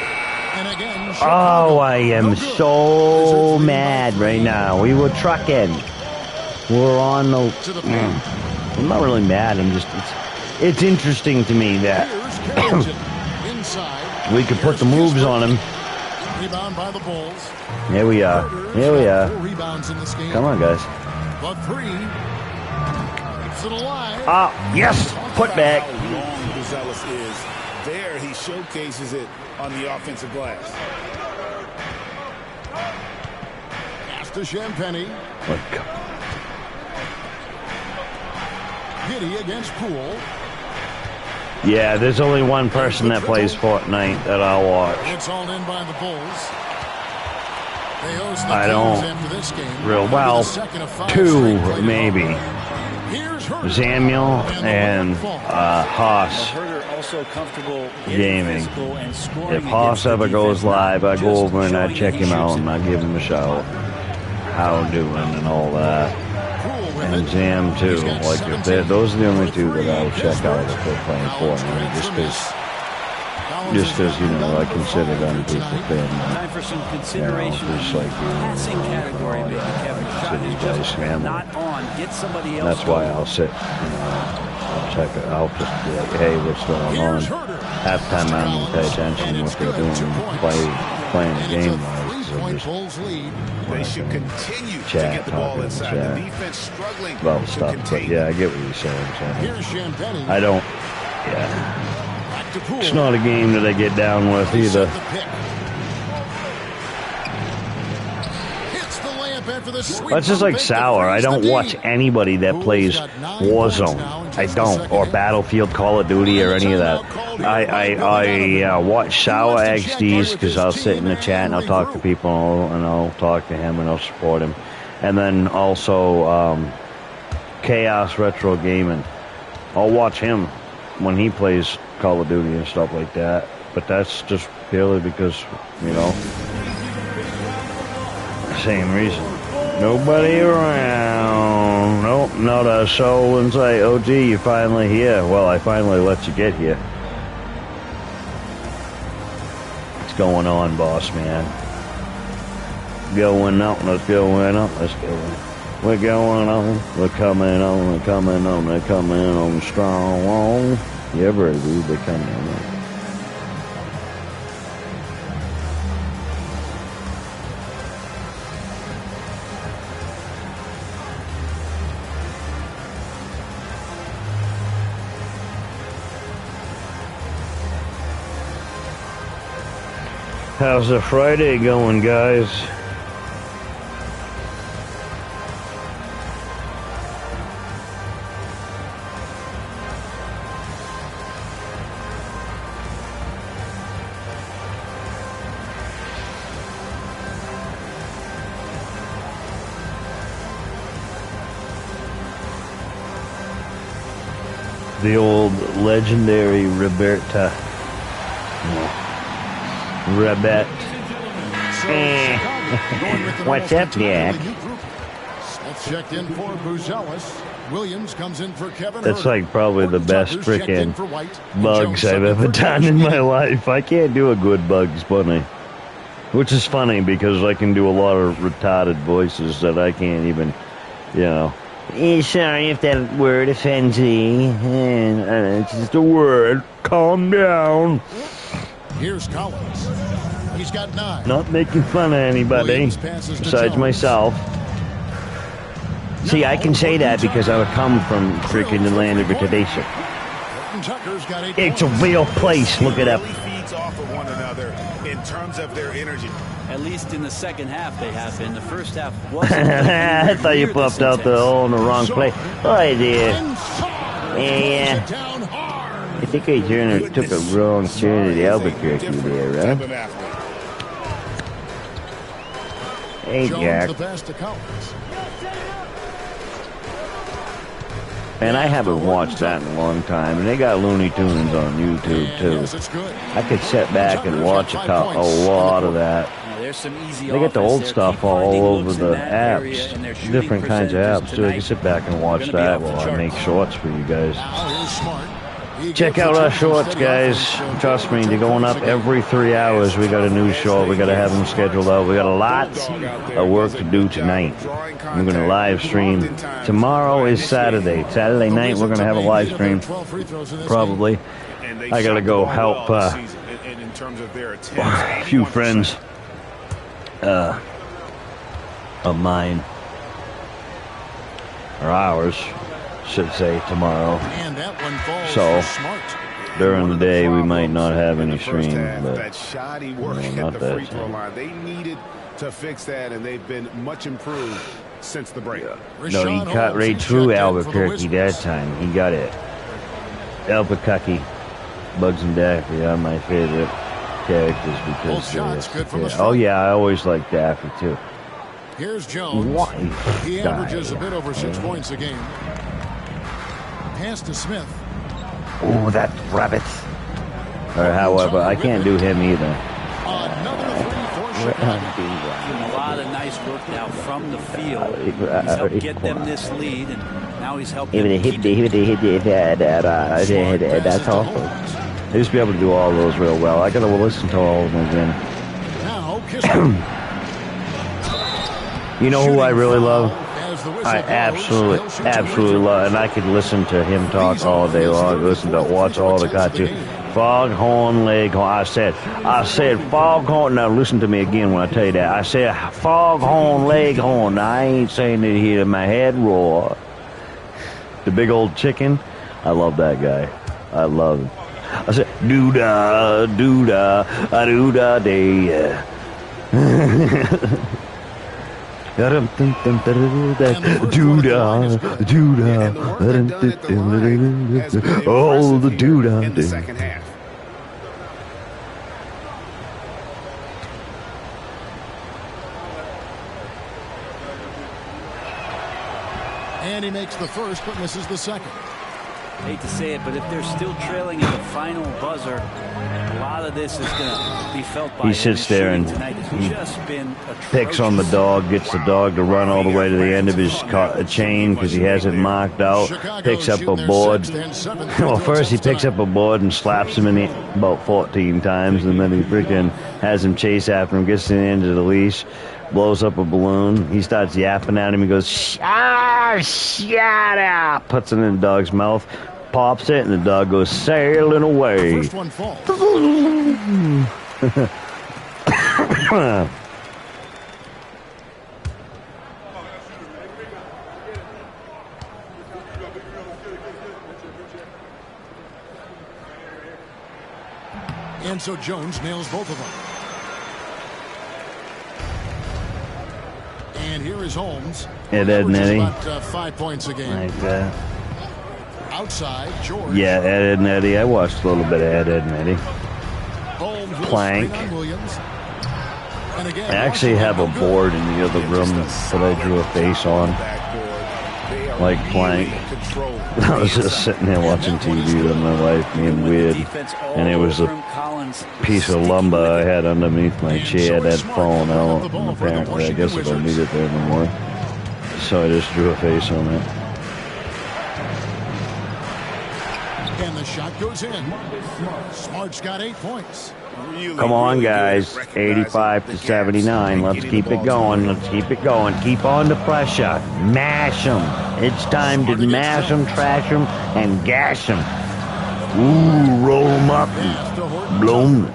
Oh, I am so mad right now. We were trucking. We're on the. I'm not really mad. I'm just. It's interesting to me that we could put the moves on him. Rebound by the Bulls. Here we are. Here we are. Come on, guys. But 3. Keeps it alive. Ah, yes. Put back. How long Buzelis is. There, he showcases it on the offensive glass. Pass to Champagnie. Giddy against Poole. Yeah, there's only one person that plays Fortnite that I'll watch. It's all in by the Bulls. They host the I don't after this game. real well. 2 maybe. Samuel and Haas also comfortable Gaming. If Haas ever goes live, I go over and I check him out and I give him a shout. How I'm doing and all that. And Zam too. Like if those are the only two that I'll check out if they're playing for me. Just because, you know, I consider them people family. Time for some consideration. Just like, passing category, maybe, Kevin. City guys family. Not on. Get somebody else. That's why I'll sit, you know, I'll check it. I'll just be like, hey, what's going on? Half the time I don't even pay attention to what they're doing, playing the game wise. They should continue to Chat, get the ball talking, inside. chat. The defense struggling About to stuff, but yeah, I get what you're saying. So I don't, yeah. It's not a game that I get down with either. That's just like Sour. I don't watch anybody that plays Warzone. I don't. Or Battlefield, Call of Duty, or any of that. I watch Sour XDs because I'll sit in the chat and I'll talk to people and I'll talk to him and I'll support him. And then also Chaos Retro Gaming. I'll watch him when he plays Call of Duty and stuff like that. But that's just purely because, you know, same reason. Nobody around. Nope, not a soul inside. Oh, gee, you're finally here. Well, I finally let you get here. What's going on, boss man? Going up, let's going up, let's go. We're going on, we're coming on, we're coming on, we're coming on strong. Yeah, baby, they're coming on. How's the Friday going, guys? The old legendary Roberta. Rebet. What's up, Jack? Smith checked in for Buzelis. Williams comes in for Kevin. That's like probably the best freaking Bugs I've ever done in my life. I can't do a good Bugs Bunny. Which is funny because I can do a lot of retarded voices that I can't even, you know. Sorry if that word offends me. It's just a word. Calm down. Here's Collins. He's got 9. Not making fun of anybody besides myself. See, I can say that because I come from freaking the land of retardation. It's a real place. Look it up. Feeds off of one another in terms of their energy. At least in the second half they have been. The first half wasn't. I thought you popped out the hole in the wrong place. Oh, I did. Yeah. I think I took a wrong turn at Albuquerque there, huh? Hey, Jack. Man, I haven't watched that in a long time, and they got Looney Tunes on YouTube, too. I could sit back and watch a lot of that. They get the old stuff all over the apps, different kinds of apps, too. I can sit back and watch that while I make shorts for you guys. Check out our shorts, guys. Trust me, they're going up every 3 hours. We got a new short. We got to have them scheduled out. We got a lot of work to do tonight. We're going to live stream. Tomorrow is Saturday. Saturday night, we're going to have a live stream. Probably. I got to go help a few friends of mine, or ours, should say, tomorrow. So during the day we might not have any stream, but that shoddy work at the free throw line. They needed to fix that, and they've been much improved since the break. No, he cut right through Albuquerque that time. He got it. Albuquerque, Bugs and Daffy are my favorite characters because oh yeah, I always like Daffy too. Here's Jones. He averages a bit over 6 points a game. pass to Smith. Oh, that rabbit. Or however, I can't do him either. Another three for Chicago. A lot of nice work now from the field. He's helped get them this lead, and now he's helping them keep it. That's awful. I used to be able to do all those real well. I gotta listen to all of them again. Now, Kisper. You know who I really love? I absolutely love, and I could listen to him talk all day long. Watch all the cartoons. Foghorn Leghorn. I said Foghorn. Now listen to me again when I tell you that. I said Foghorn Leghorn. I ain't saying it here. My head roar. The big old chicken. I love that guy. I love him. I said doo-da, doo-da, doo-da day. Oh, the doo-dah in the second half. And he makes the first, but misses the second. Hate to say it, but if they're still trailing at the final buzzer, a lot of this is going to be felt by he sits there and he picks on the dog, gets the dog to run all the way to the end of his chain because he has it marked out, picks up a board. Well, first he picks up a board and slaps him in the, about 14 times, and then he freaking has him chase after him, gets to the end of the leash, blows up a balloon. He starts yapping at him. He goes, shut up! Puts it in the dog's mouth, pops it, and the dog goes sailing away. First one falls. And so Jones nails both of them. And here is Holmes. Ed, Nettie. About 5 points a game. Like that. Outside, George. Yeah, Ed, Nettie. I watched a little bit of Ed, Nettie. Plank. I actually have a board in the other room that I drew a face on. Like Plank. I was just sitting there watching TV with my wife, being weird. And it was a piece of lumber I had underneath my chair that had fallen out. And apparently, I guess I don't need it there anymore. So I just drew a face on it. And the shot goes in. Smart's got 8 points. Come on, guys. 85 to 79. Let's keep it going. Let's keep it going. Keep on the pressure. Mash them. It's time to mash them, trash them, and gash them. Ooh, roll them up and blow them.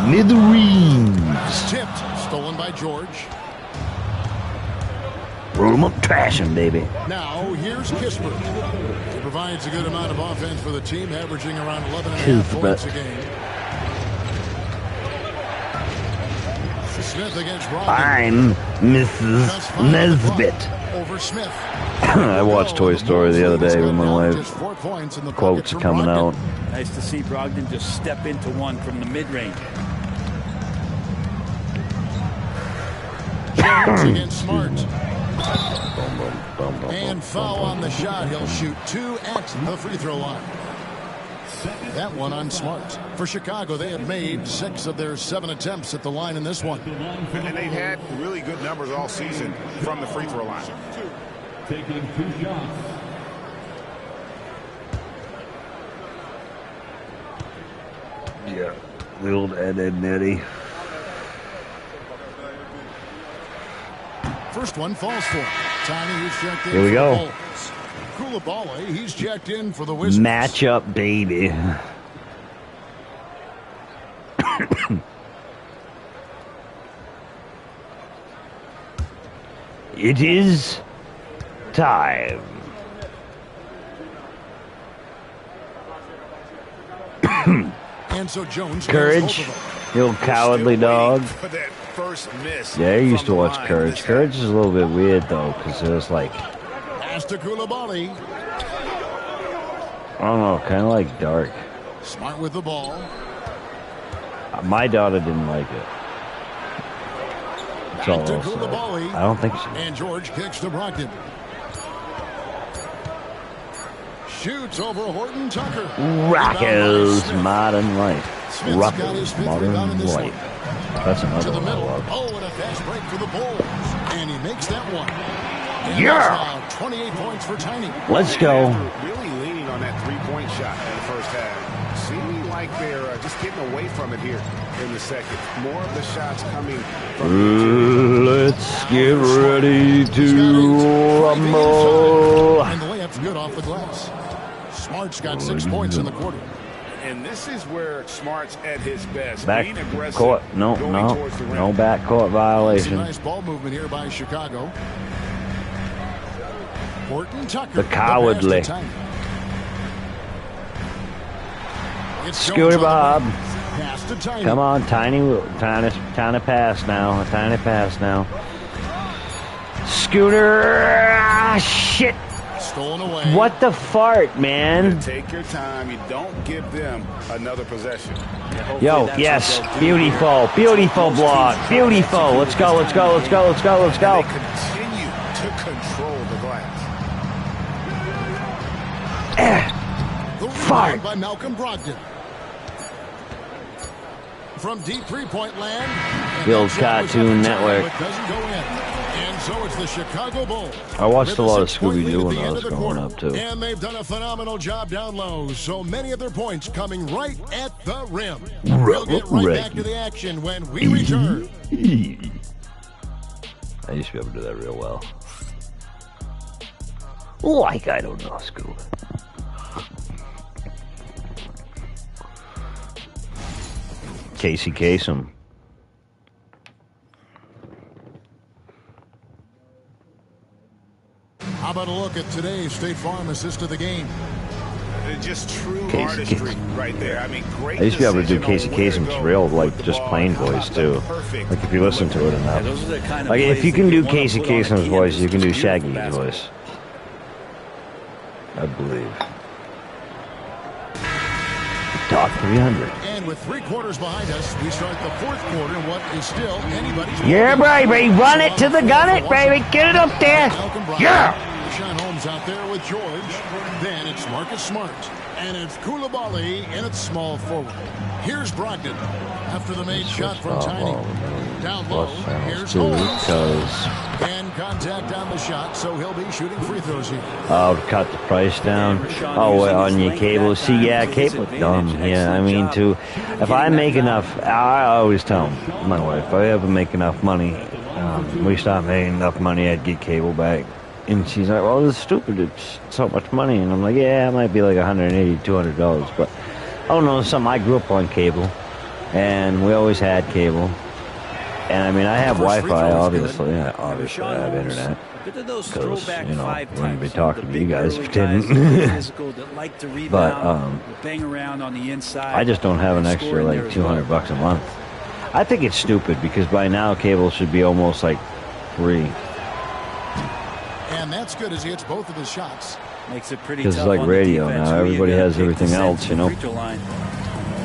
Smithereens. Tipped. Stolen by George. Roll them up, trash them, baby. Now, here's Kisper. He provides a good amount of offense for the team, averaging around 11.5 points a game. Smith against I'm Mrs. Nesbitt. Over Smith. I watched Toy Story the other day with my wife. Quotes coming out. Nice to see Brogdon just step into one from the mid-range. Jones against Smart. And foul on the shot. He'll shoot 2 at the free throw line. That one on Smart. For Chicago, they have made 6 of their 7 attempts at the line in this one. And they've had really good numbers all season from the free throw line. Taking 2 shots. Yeah, the old Ed Nettie. First one falls for him. Tiny, who's checked in. Here we go. YAAAAA, he's checked in for the Wizards. Matchup, baby. It is time. And so Jones. Courage, you old cowardly dog. Yeah, I used to watch Courage. Courage is a little bit weird though, because it was like, Pass to Koulibaly. I don't know, kind of like dark. Smart with the ball. My daughter didn't like it. That's all To I'll say. Koulibaly. I don't think so. And George kicks to Brogdon. Shoots over Horton Tucker. Rockers Modern Light. Smith's got his Rockers fifth Modern rebound in this Light. one. That's To another the one I middle. love. Oh, and a fast break for the Bulls. And he makes that one. And Yeah. that's now 28 points for Tiny. Let's go. Really leaning on that three-point shot in the first half. Seeming like they're just getting away from it here in the second. More of the shots coming from Let's get ready to rumble. And the layup's good off the glass. Smart's got 6 points in the quarter. And this is where Smart's at his best. Back Being aggressive, court. No, going no. towards the rim. No backcourt It's a violation. nice ball movement here by Chicago. Horton Tucker. The cowardly. pass to Tiny. It's Scooter Jones on the Bob. wing. Pass to Tiny. Come on, tiny pass now. A tiny pass now. Scooter. Ah, shit. Stolen away. What the fart, man? Take your time. You don't give them another possession. Yo, yes. Beautiful. Beautiful block. Beautiful. Let's go, let's go, let's go, let's go, let's go. They continue to control the glass. The Fart. rebound by Malcolm Brogdon. From deep three-point land. The old And that shot was Cartoon at the time, Network. but doesn't go in. And so it's the Chicago Bulls. I watched a lot of With a 6-point lead Scooby-Doo at when the I end was of the growing quarter. up, too. And they've done a phenomenal job down low. So many of their points coming right at the rim. We'll get right back to the action when we return. I used to be able to do that real well. Like I don't know school. Casey Kasem. How about a look at today's State Farm assist of the game? Just true Casey artistry Kasem. right there. I mean, great. I used to be able to do decision Casey on where to Kasem's go real, with like, the just ball. plain How about voice, the too. perfect Like, if you listen to it enough. those are the kind of Like, if plays you that can do wanna Casey put on a Kasem's kid. voice, you can do It's beautiful Shaggy's basketball. voice. I believe. Talk 300. And with 3 quarters behind us, we start the 4th quarter in what is still anybody's Yeah, ball game. baby, run it to the gun it, baby, get it up there. Malcolm Brogdon. Yeah. Sean Holmes out there with George. Then it's Marcus Smart. And it's Koulibaly, and it's small forward. Here's Brogdon after the made shot from Tiny. Down low, here's Holmes. And contact on the shot, so he'll be shooting free throws here. Oh, to cut the price down. Oh, on your cable. See, yeah, cable dumb. Yeah, I mean, if I make enough, I always tell my wife, if I ever make enough money, we stop making enough money, I'd get cable back. And she's like, well, this is stupid. It's so much money. And I'm like, yeah, it might be like $180, $200. But I don't know, something. I grew up on cable. And we always had cable. And I mean, I have Wi-Fi, obviously. Yeah, obviously, I have internet. Because, you know, I wouldn't be talking to you guys if I didn't. But, bang around on the inside. I just don't have an extra, like, $200 a month. I think it's stupid because by now cable should be almost, like, free. And that's good as he hits both of his shots. Makes it pretty Because tough it's like on the radio defense. now. Who you Everybody gotta has pick everything to send else, to you the know. free throw line.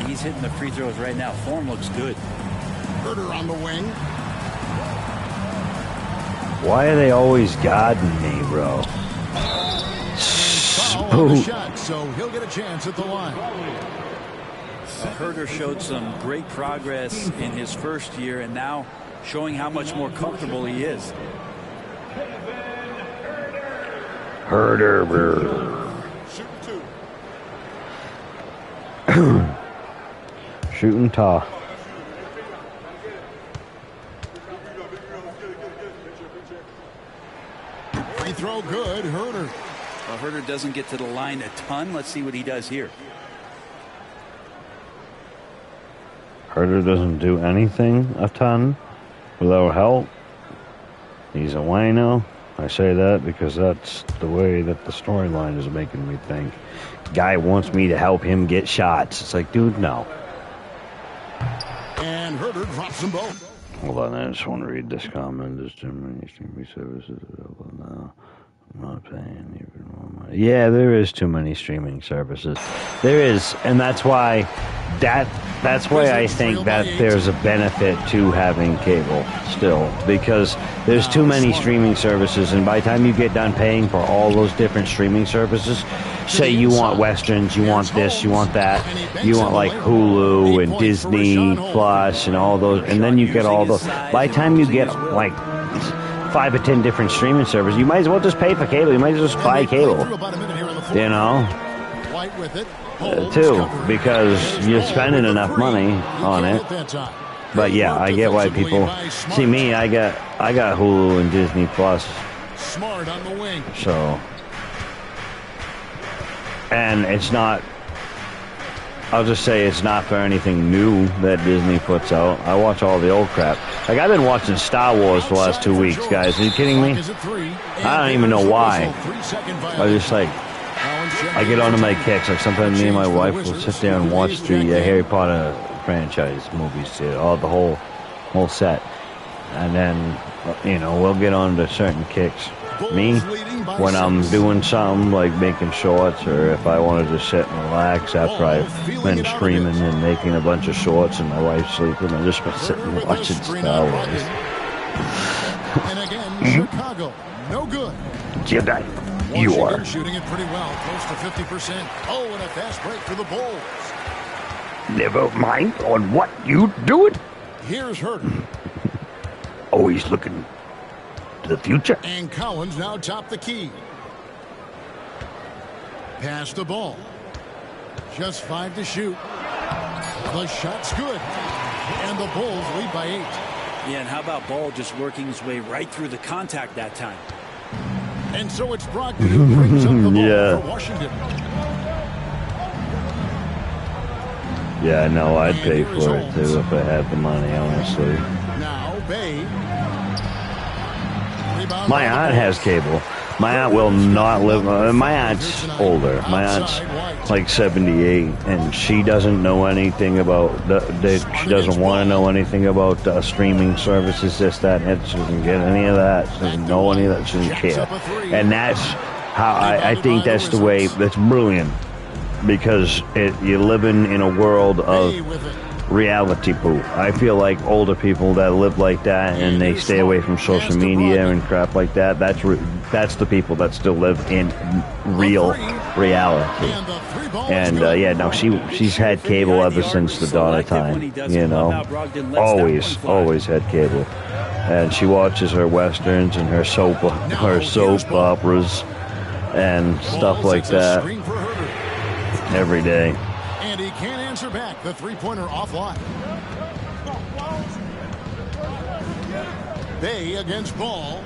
He's hitting the free throws right now. Form looks good. Herder on the wing. Why are they always guarding me, bro? Foul on the shot, so he'll get a chance at the line. Herder showed some great progress in his first year and now showing how much more comfortable he is. Herder. Shooting tall. Free throw good, Herder. Well, Herder doesn't get to the line a ton. Let's see what he does here. Herder doesn't do anything a ton without help. He's a wino. I say that because that's the way that the storyline is making me think. Guy wants me to help him get shots. It's like, dude, no. And Herder drops them both. Hold on, I just want to read this comment. There's too many streaming services available now. I'm not paying even more money. Yeah, there is too many streaming services. There is, and that's why I think that there's a benefit to having cable still, because there's too many streaming services, and by the time you get done paying for all those different streaming services, say you want westerns, you want this, you want that, you want like Hulu and Disney Plus and all those, and then you get all those. By the time you get like 5 or 10 different streaming services, you might as well just pay for cable. You might as well just buy cable, you know, too, because you're spending enough money on it. But yeah, I get why people see me. I got Hulu and Disney Plus. Smart on the wing. So, and it's not. I'll just say it's not for anything new that Disney puts out. I watch all the old crap. Like, I've been watching Star Wars for the last 2 weeks, guys. Are you kidding me? I don't even know why. I just like, I get onto my kicks. Like, sometimes me and my wife will sit there and watch the Harry Potter franchise movies, the whole set. And then, you know, we'll get on to certain kicks. Me, when I'm doing something like making shorts, or if I want to just sit and relax after I've been streaming and making a bunch of shorts and my wife's sleeping, I just been sitting watching Star Wars. And again, Chicago, no good. Jedi, you are shooting it pretty well, close to 50%. Oh, and a fast break for the Bulls. Never mind on what you doing. Here's Herter. Always looking to the future. And Collins now top the key. Pass the ball. Just 5 to shoot. The shot's good. And the Bulls lead by 8. Yeah, and how about Ball just working his way right through the contact that time? And so it's Brogdon who brings up the ball for Washington. Yeah, no, I'd pay for it too if I had the money, honestly. Now Bay. My aunt has cable. My aunt will not live. My aunt's older. My aunt's like 78, and she doesn't know anything about she doesn't want to know anything about streaming services, this, that, and she doesn't get any of that. She doesn't know any of that. She doesn't care. And that's how I think that's the way. That's brilliant, because you're living in a world of reality poo. I feel like older people that live like that and they stay away from social media and crap like that, that's the people that still live in real reality. And yeah, no, she's had cable ever since the dawn of time, you know. Always had cable. And she watches her westerns and her soap operas and stuff like that every day. And he can't answer back. The three-pointer offline. Bay against Ball.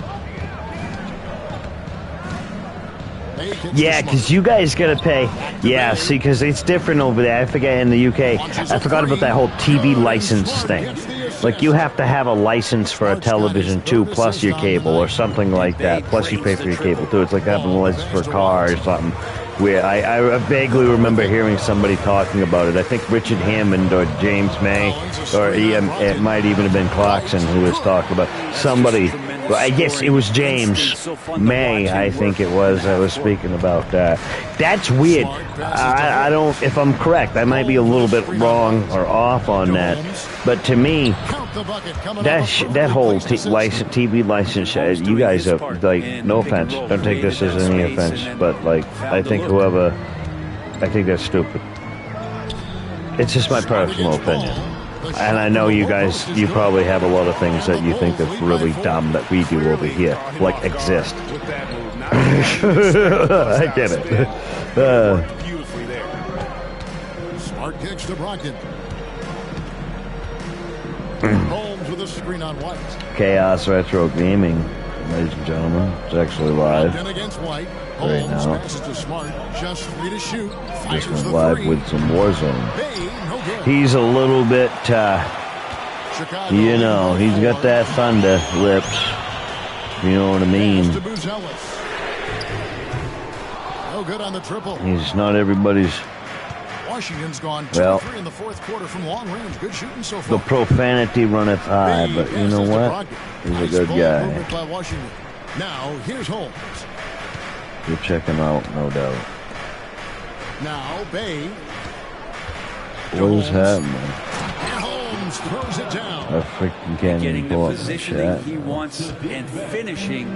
Yeah, because you guys got to pay. Yeah, see, because it's different over there. I forget in the UK. I forgot about that whole TV license thing. Like, you have to have a license for a television, too, plus your cable or something like that. Plus you pay for your cable, too. It's like having a license for a car or something. Where I vaguely remember hearing somebody talking about it. I think Richard Hammond or James May, or it might even have been Clarkson who was talking about somebody. Well, I guess it was James May, I think it was. I was speaking about that. That's weird. I don't. If I'm correct, I might be a little bit wrong or off on that. But to me, that whole TV license, you guys are like, no offense, don't take this as any offense, but like, I think that's stupid. It's just my personal opinion. And I know you guys, you probably have a lot of things that you think are really dumb that we do over here, like exist. I get it. Smart kicks to Brogdon. Holmes with a screen on White. Chaos Retro Gaming, ladies and gentlemen. It's actually live right now. Just 3 to shoot. Just went live with some Warzone. He's a little bit, you know, he's got that thunder lips. You know what I mean? No good on the triple. He's not everybody's. Washington's gone 2-3 in the fourth quarter from long range. Good shooting so far. The profanity runneth high, but you know what? He's a good guy. Now here's Holmes. You'll check him out, no doubt. Now Bay. What is happening? And Holmes throws it down. I freaking can't even pull up the chat. He wants and finishing.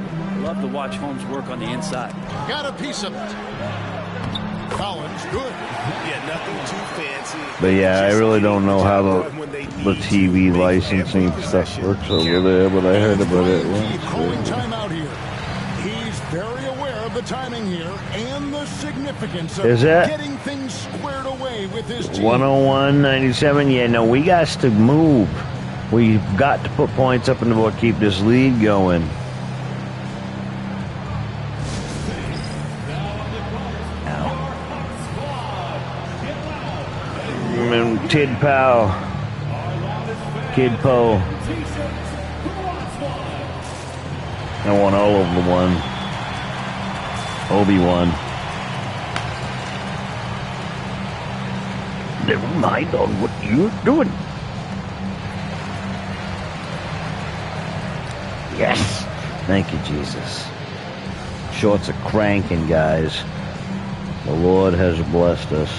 Love to watch Holmes work on the inside. Got a piece of it. Collins, good. Yeah, nothing too fancy. But yeah, I really don't know how the TV licensing stuff works over there, but I heard about it once. Calling timeout here. He's very aware of the timing here and the significance of getting things squared away with his team. 101-97. Yeah, no, we got to move. We've got to put points up in the board, keep this lead going. Tid Pow, Kid Po. I want all of the one. Obi-Wan. Never mind on what you're doing. Yes. Thank you, Jesus. Shorts are cranking, guys. The Lord has blessed us.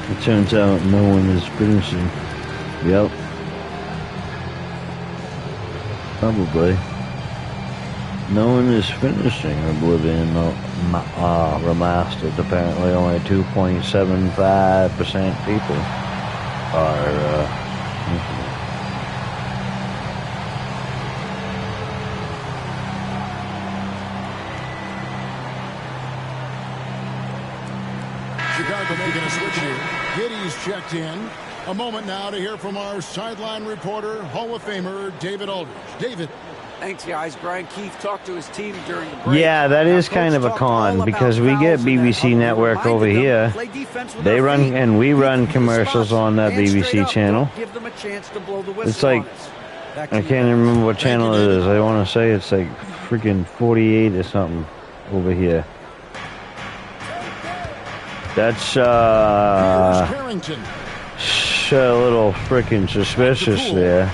It turns out no one is finishing. Yep. Probably. No one is finishing Oblivion Remastered. Apparently only 2.75% people are Chicago making a switch here. Giddy's checked in. A moment now to hear from our sideline reporter, Hall of Famer David Aldridge. David. Thanks, guys. Brian Keefe talked to his team during the break. Yeah, that is kind of a con because we get BBC Network over here. They run and we run commercials on that BBC channel. It's like, I can't even remember what channel it is. I want to say it's like freaking 48 or something over here. That's a little freaking suspicious there.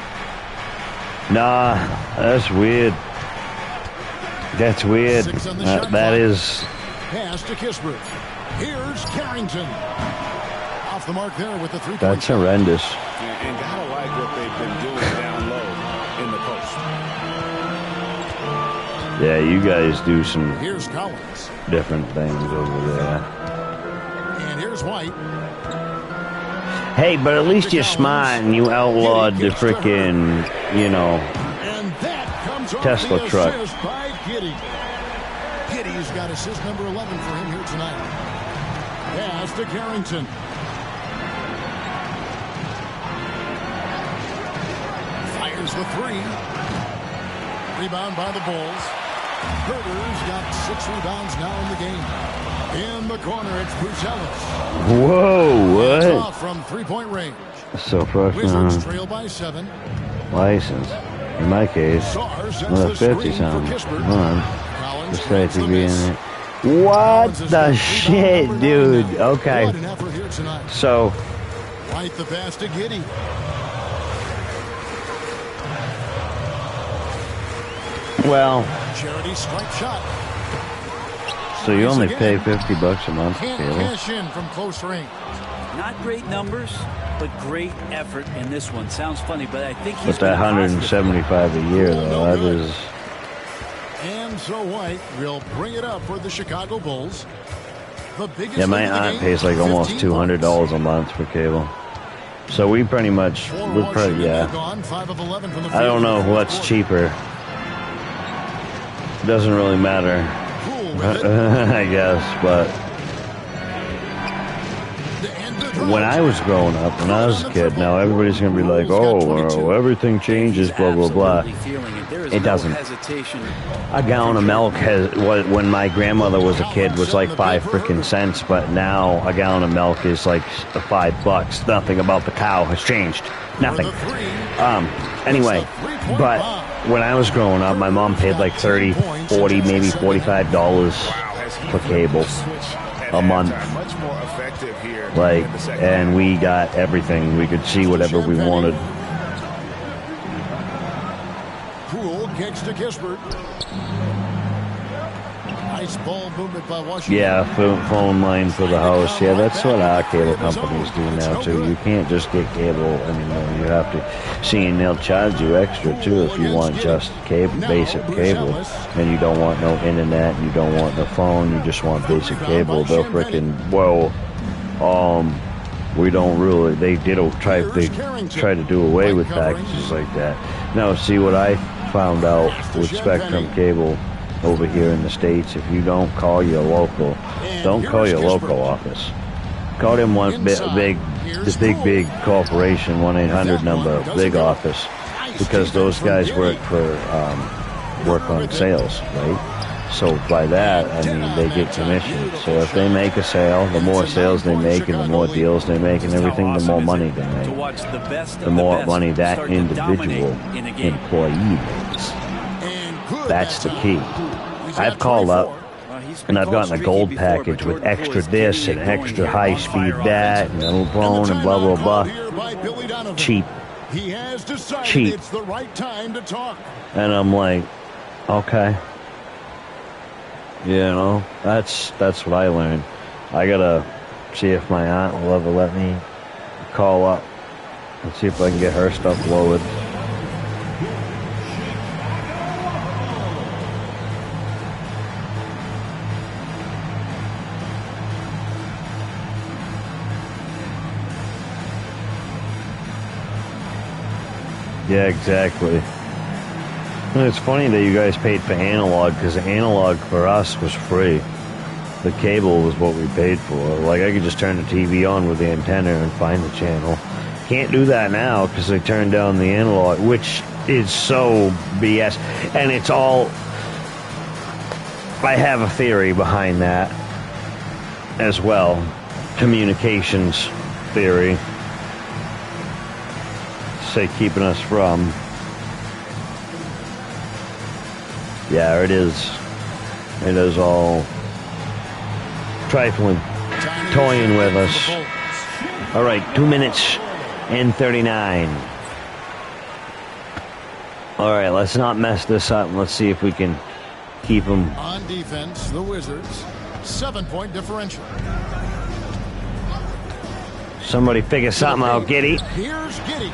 Nah, that's weird. That's weird. That is. Pass to Kispert. Here's Carrington. Off the mark there with the 3-point. That's horrendous. And gotta like what they've been doing down low in the post. Yeah, you guys do some Here's Collins. different things over there. And here's White. Hey, but at least you're smart and you outlawed the freaking, you know, Tesla truck. By Giddy. Giddy's got assist number 11 for him here tonight. Pass to Carrington. Fires the 3. Rebound by the Bulls. Herder's got 6 rebounds now in the game. In the corner, it's Bruce Ellis. Whoa, what? Off from 3-point range. So far, Wizards trail by 7. License. In my case, another 50 something. Come on. Just try to be in it. What the shit, dude? Okay. So. White the pass to Giddy. Well. Charity stripe shot. So you only pay $50 a month, Can't cash in from close range. Not great numbers, but great effort in this one. Sounds funny, but I think he's. But that $175 a year, though, that is. And so White will bring it up for the Chicago Bulls. The biggest. Yeah, my aunt pays like almost $200 a month for cable. So we pretty much, we're probably, yeah. I don't know what's cheaper. Doesn't really matter. I guess, but when I was growing up, when I was a kid, now everybody's going to be like, oh, well, everything changes, blah, blah, blah. It doesn't. A gallon of milk when my grandmother was a kid, was like 5 freaking cents, but now a gallon of milk is like $5. Nothing about the cow has changed. Nothing. Anyway, but when I was growing up, my mom paid like $30, $40, maybe $45 for cable a month. Like, and we got everything. We could see whatever we wanted. Poole kicks to Kispert. Nice ball movement by Washington. Yeah, phone line for the house. Yeah, that's what our cable companies do now too. You can't just get cable anymore. You have to see, and they'll charge you extra too if you want just cable, basic cable, and you don't want no internet, you don't want no phone, you just want basic cable. They'll frickin' we don't really. They try to do away with packages like that. Now, see what I found out with Spectrum Cable over here in the States, if you don't call your local, don't call your local office. Call them the big corporation 1-800 number, big office, because those guys work on sales, right? So by that, I mean, they get commission. So if they make a sale, the more sales they make and the more deals they make and everything, the more money they make. The more money that individual employee makes. That's the key. I've called up and I've gotten a gold package with extra this and extra high speed that and a phone and blah, blah, blah. Cheap. Cheap. And I'm like, okay. You know, that's what I learned. I gotta see if my aunt will ever let me call up and see if I can get her stuff loaded. Yeah, exactly. And it's funny that you guys paid for analog, because the analog for us was free. The cable was what we paid for. Like, I could just turn the TV on with the antenna and find the channel. Can't do that now because they turned down the analog, which is so BS. And it's all... I have a theory behind that as well. Communications theory. Say keeping us from... Yeah, it is. It is all trifling, toying with us. All right, 2 minutes and 39. All right, let's not mess this up. Let's see if we can keep them. On defense, the Wizards, 7-point differential. Somebody figure something out, Giddy. Here's Giddy.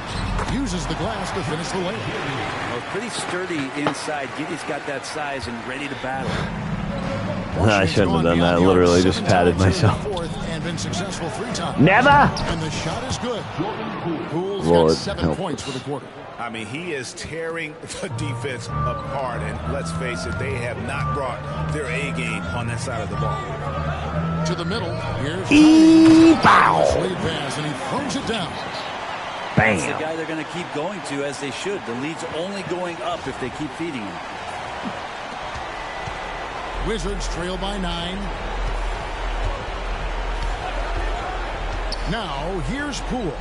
Uses the glass to finish the layup. Well, pretty sturdy inside. Giddy's got that size and ready to battle. I shouldn't have done that. Literally just patted myself. And been successful 3 times. Never! And the shot is good. Poole's got 7 points for the quarter. I mean, he is tearing the defense apart. And let's face it, they have not brought their A game on that side of the ball. To the middle. Here's Bow. Pass, and he throws it down. Bam. That's the guy they're going to keep going to, as they should. The lead's only going up if they keep feeding him. Wizards trail by 9. Now here's Poole.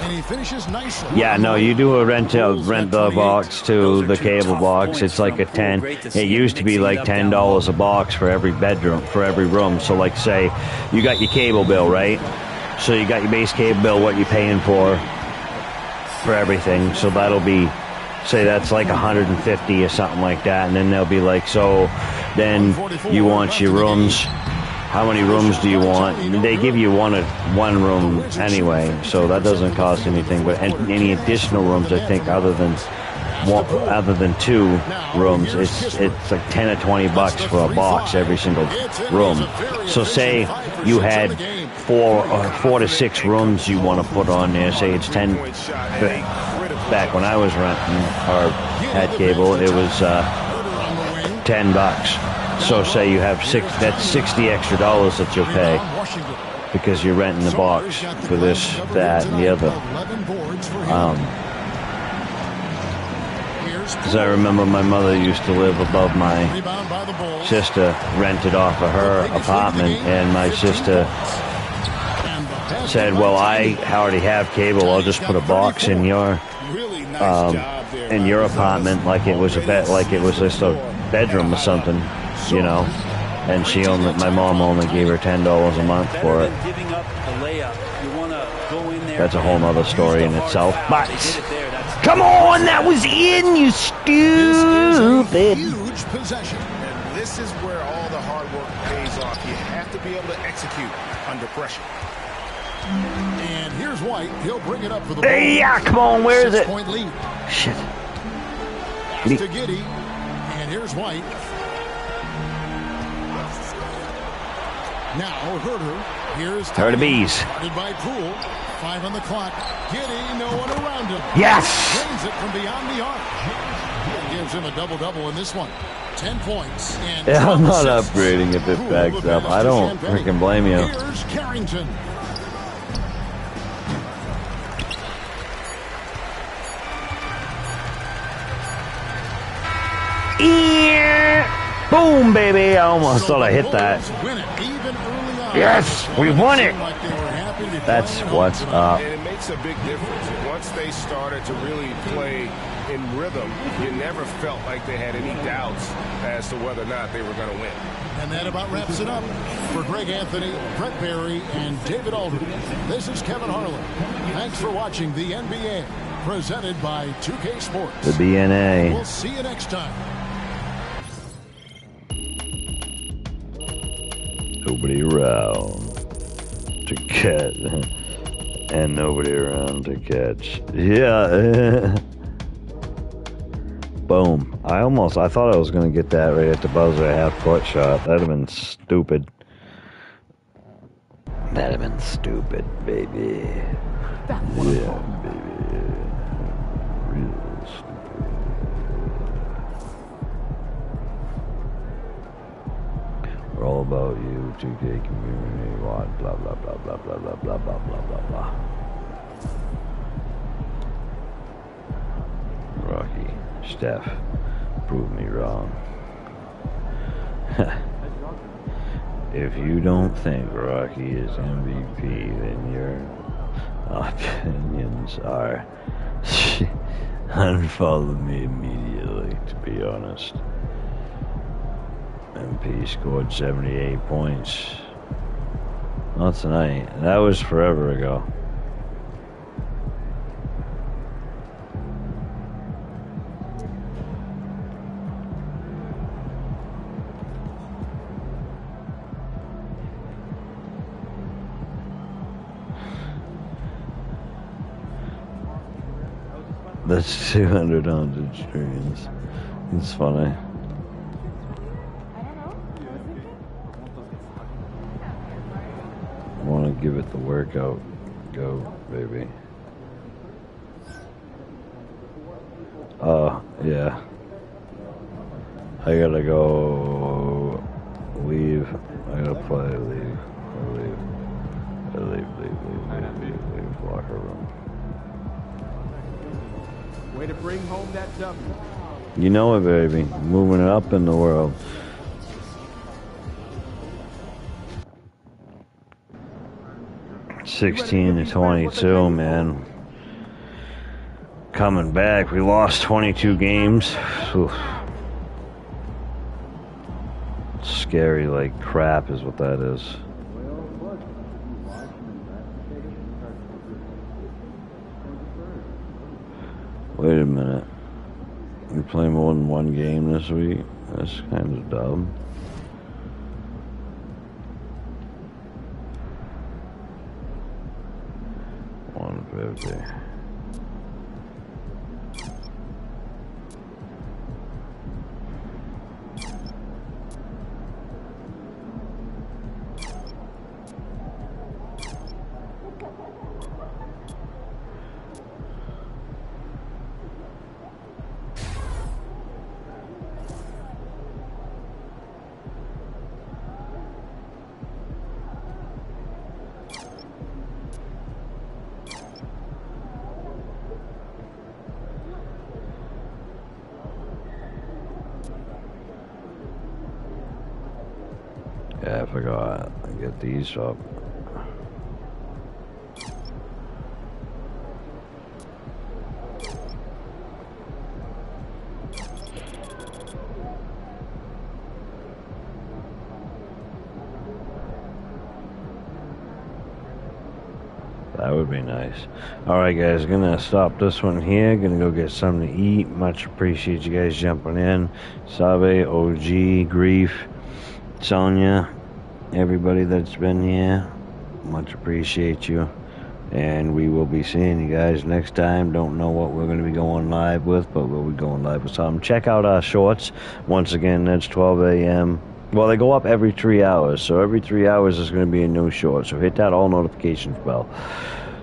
And he finishes nicely. Yeah, no, you do a rent the box to the cable box. It's like a 10. It used to be like $10 a box for every bedroom, for every room. So like, say you got your cable bill, right? So you got your base cable bill, what you're paying for everything. So that'll be, say that's like 150 or something like that. And then they'll be like, so then you want your rooms. How many rooms do you want? They give you one room anyway, so that doesn't cost anything. But any additional rooms, I think, other than 2 rooms, it's like 10 or 20 bucks for a box every single room. So say you had 4 to 6 rooms you want to put on there. Say it's 10. Back when I was renting or had cable, it was $10. So say you have 6, that's $60 extra that you'll pay because you're renting the box for this, that, and the other. Because I remember my mother used to live above my sister, rented off of her apartment, and my sister said, well, I already have cable, I'll just put a box in your apartment like it was just a bedroom or something. You know, and my mom only gave her $10 a month for it. That's a whole nother story in itself. But Come on, that was in, you stupid. Huge possession. And this is where all the hard work pays off. You have to be able to execute under pressure. And here's White. He'll bring it up for the Hey, yeah, come on, where is it? 6-point lead. Shit. Pass to Giddy. And here's White. Now Herder. Here's Herder bees. Started by Poole. 5 on the clock. Giddy, no one around him. Yes. Drains it from beyond the arc. That gives him a double-double in this one. 10 points. And Yeah, I'm not assists. upgrading if it Poole backs the up. pass I to don't Champagne. freaking blame you. Here's Carrington. Yeah. Boom, baby. I almost thought I hit that. Win it even early on. Yes, we won it. Like they were happy to be That's playing home what's tonight. up. And it makes a big difference. Once they started to really play in rhythm, you never felt like they had any doubts as to whether or not they were going to win. And that about wraps it up. For Greg Anthony, Brett Barry, and David Aldridge, this is Kevin Harlan. Thanks for watching the NBA, presented by 2K Sports. The DNA. We'll see you next time. Nobody around to catch. And nobody around to catch. Yeah. Boom. I thought I was going to get that right at the buzzer, a half-court shot. That'd have been stupid. That'd have been stupid, baby. Yeah, baby. Real stupid. We're all about you, 2K community, what, blah, blah, blah, blah, blah, blah, blah, blah, blah, blah, blah. Rocky, Steph, prove me wrong. If you don't think Rocky is MVP, then your opinions are... Unfollow me immediately, to be honest. MP scored 78 points. Not tonight. That was forever ago. That's 200 on the streams. It's funny. I want to give it the workout. Go, baby. Yeah. I gotta go leave. I gotta play leave. Leave locker room. Way to bring home that W. You know it, baby. Moving it up in the world. (16-22), man. Coming back. We lost 22 games. Oof. Scary like crap is what that is. Wait a minute. We play more than one game this week? That's kind of dumb. $150. Yeah, I forgot. I get these up. That would be nice. Alright guys, gonna stop this one here. Gonna go get something to eat. Much appreciate you guys jumping in. Sabe, OG, Grief, Sonia, everybody that's been here. Much appreciate you. And we will be seeing you guys next time. Don't know what we're going to be going live with, but we'll be going live with something. Check out our shorts. Once again, that's 12 a.m. Well, they go up every 3 hours. So every 3 hours is going to be a new short. So hit that all notifications bell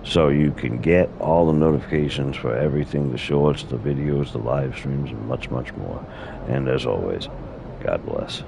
so you can get all the notifications for everything, the shorts, the videos, the live streams, and much, much more. And as always, God bless.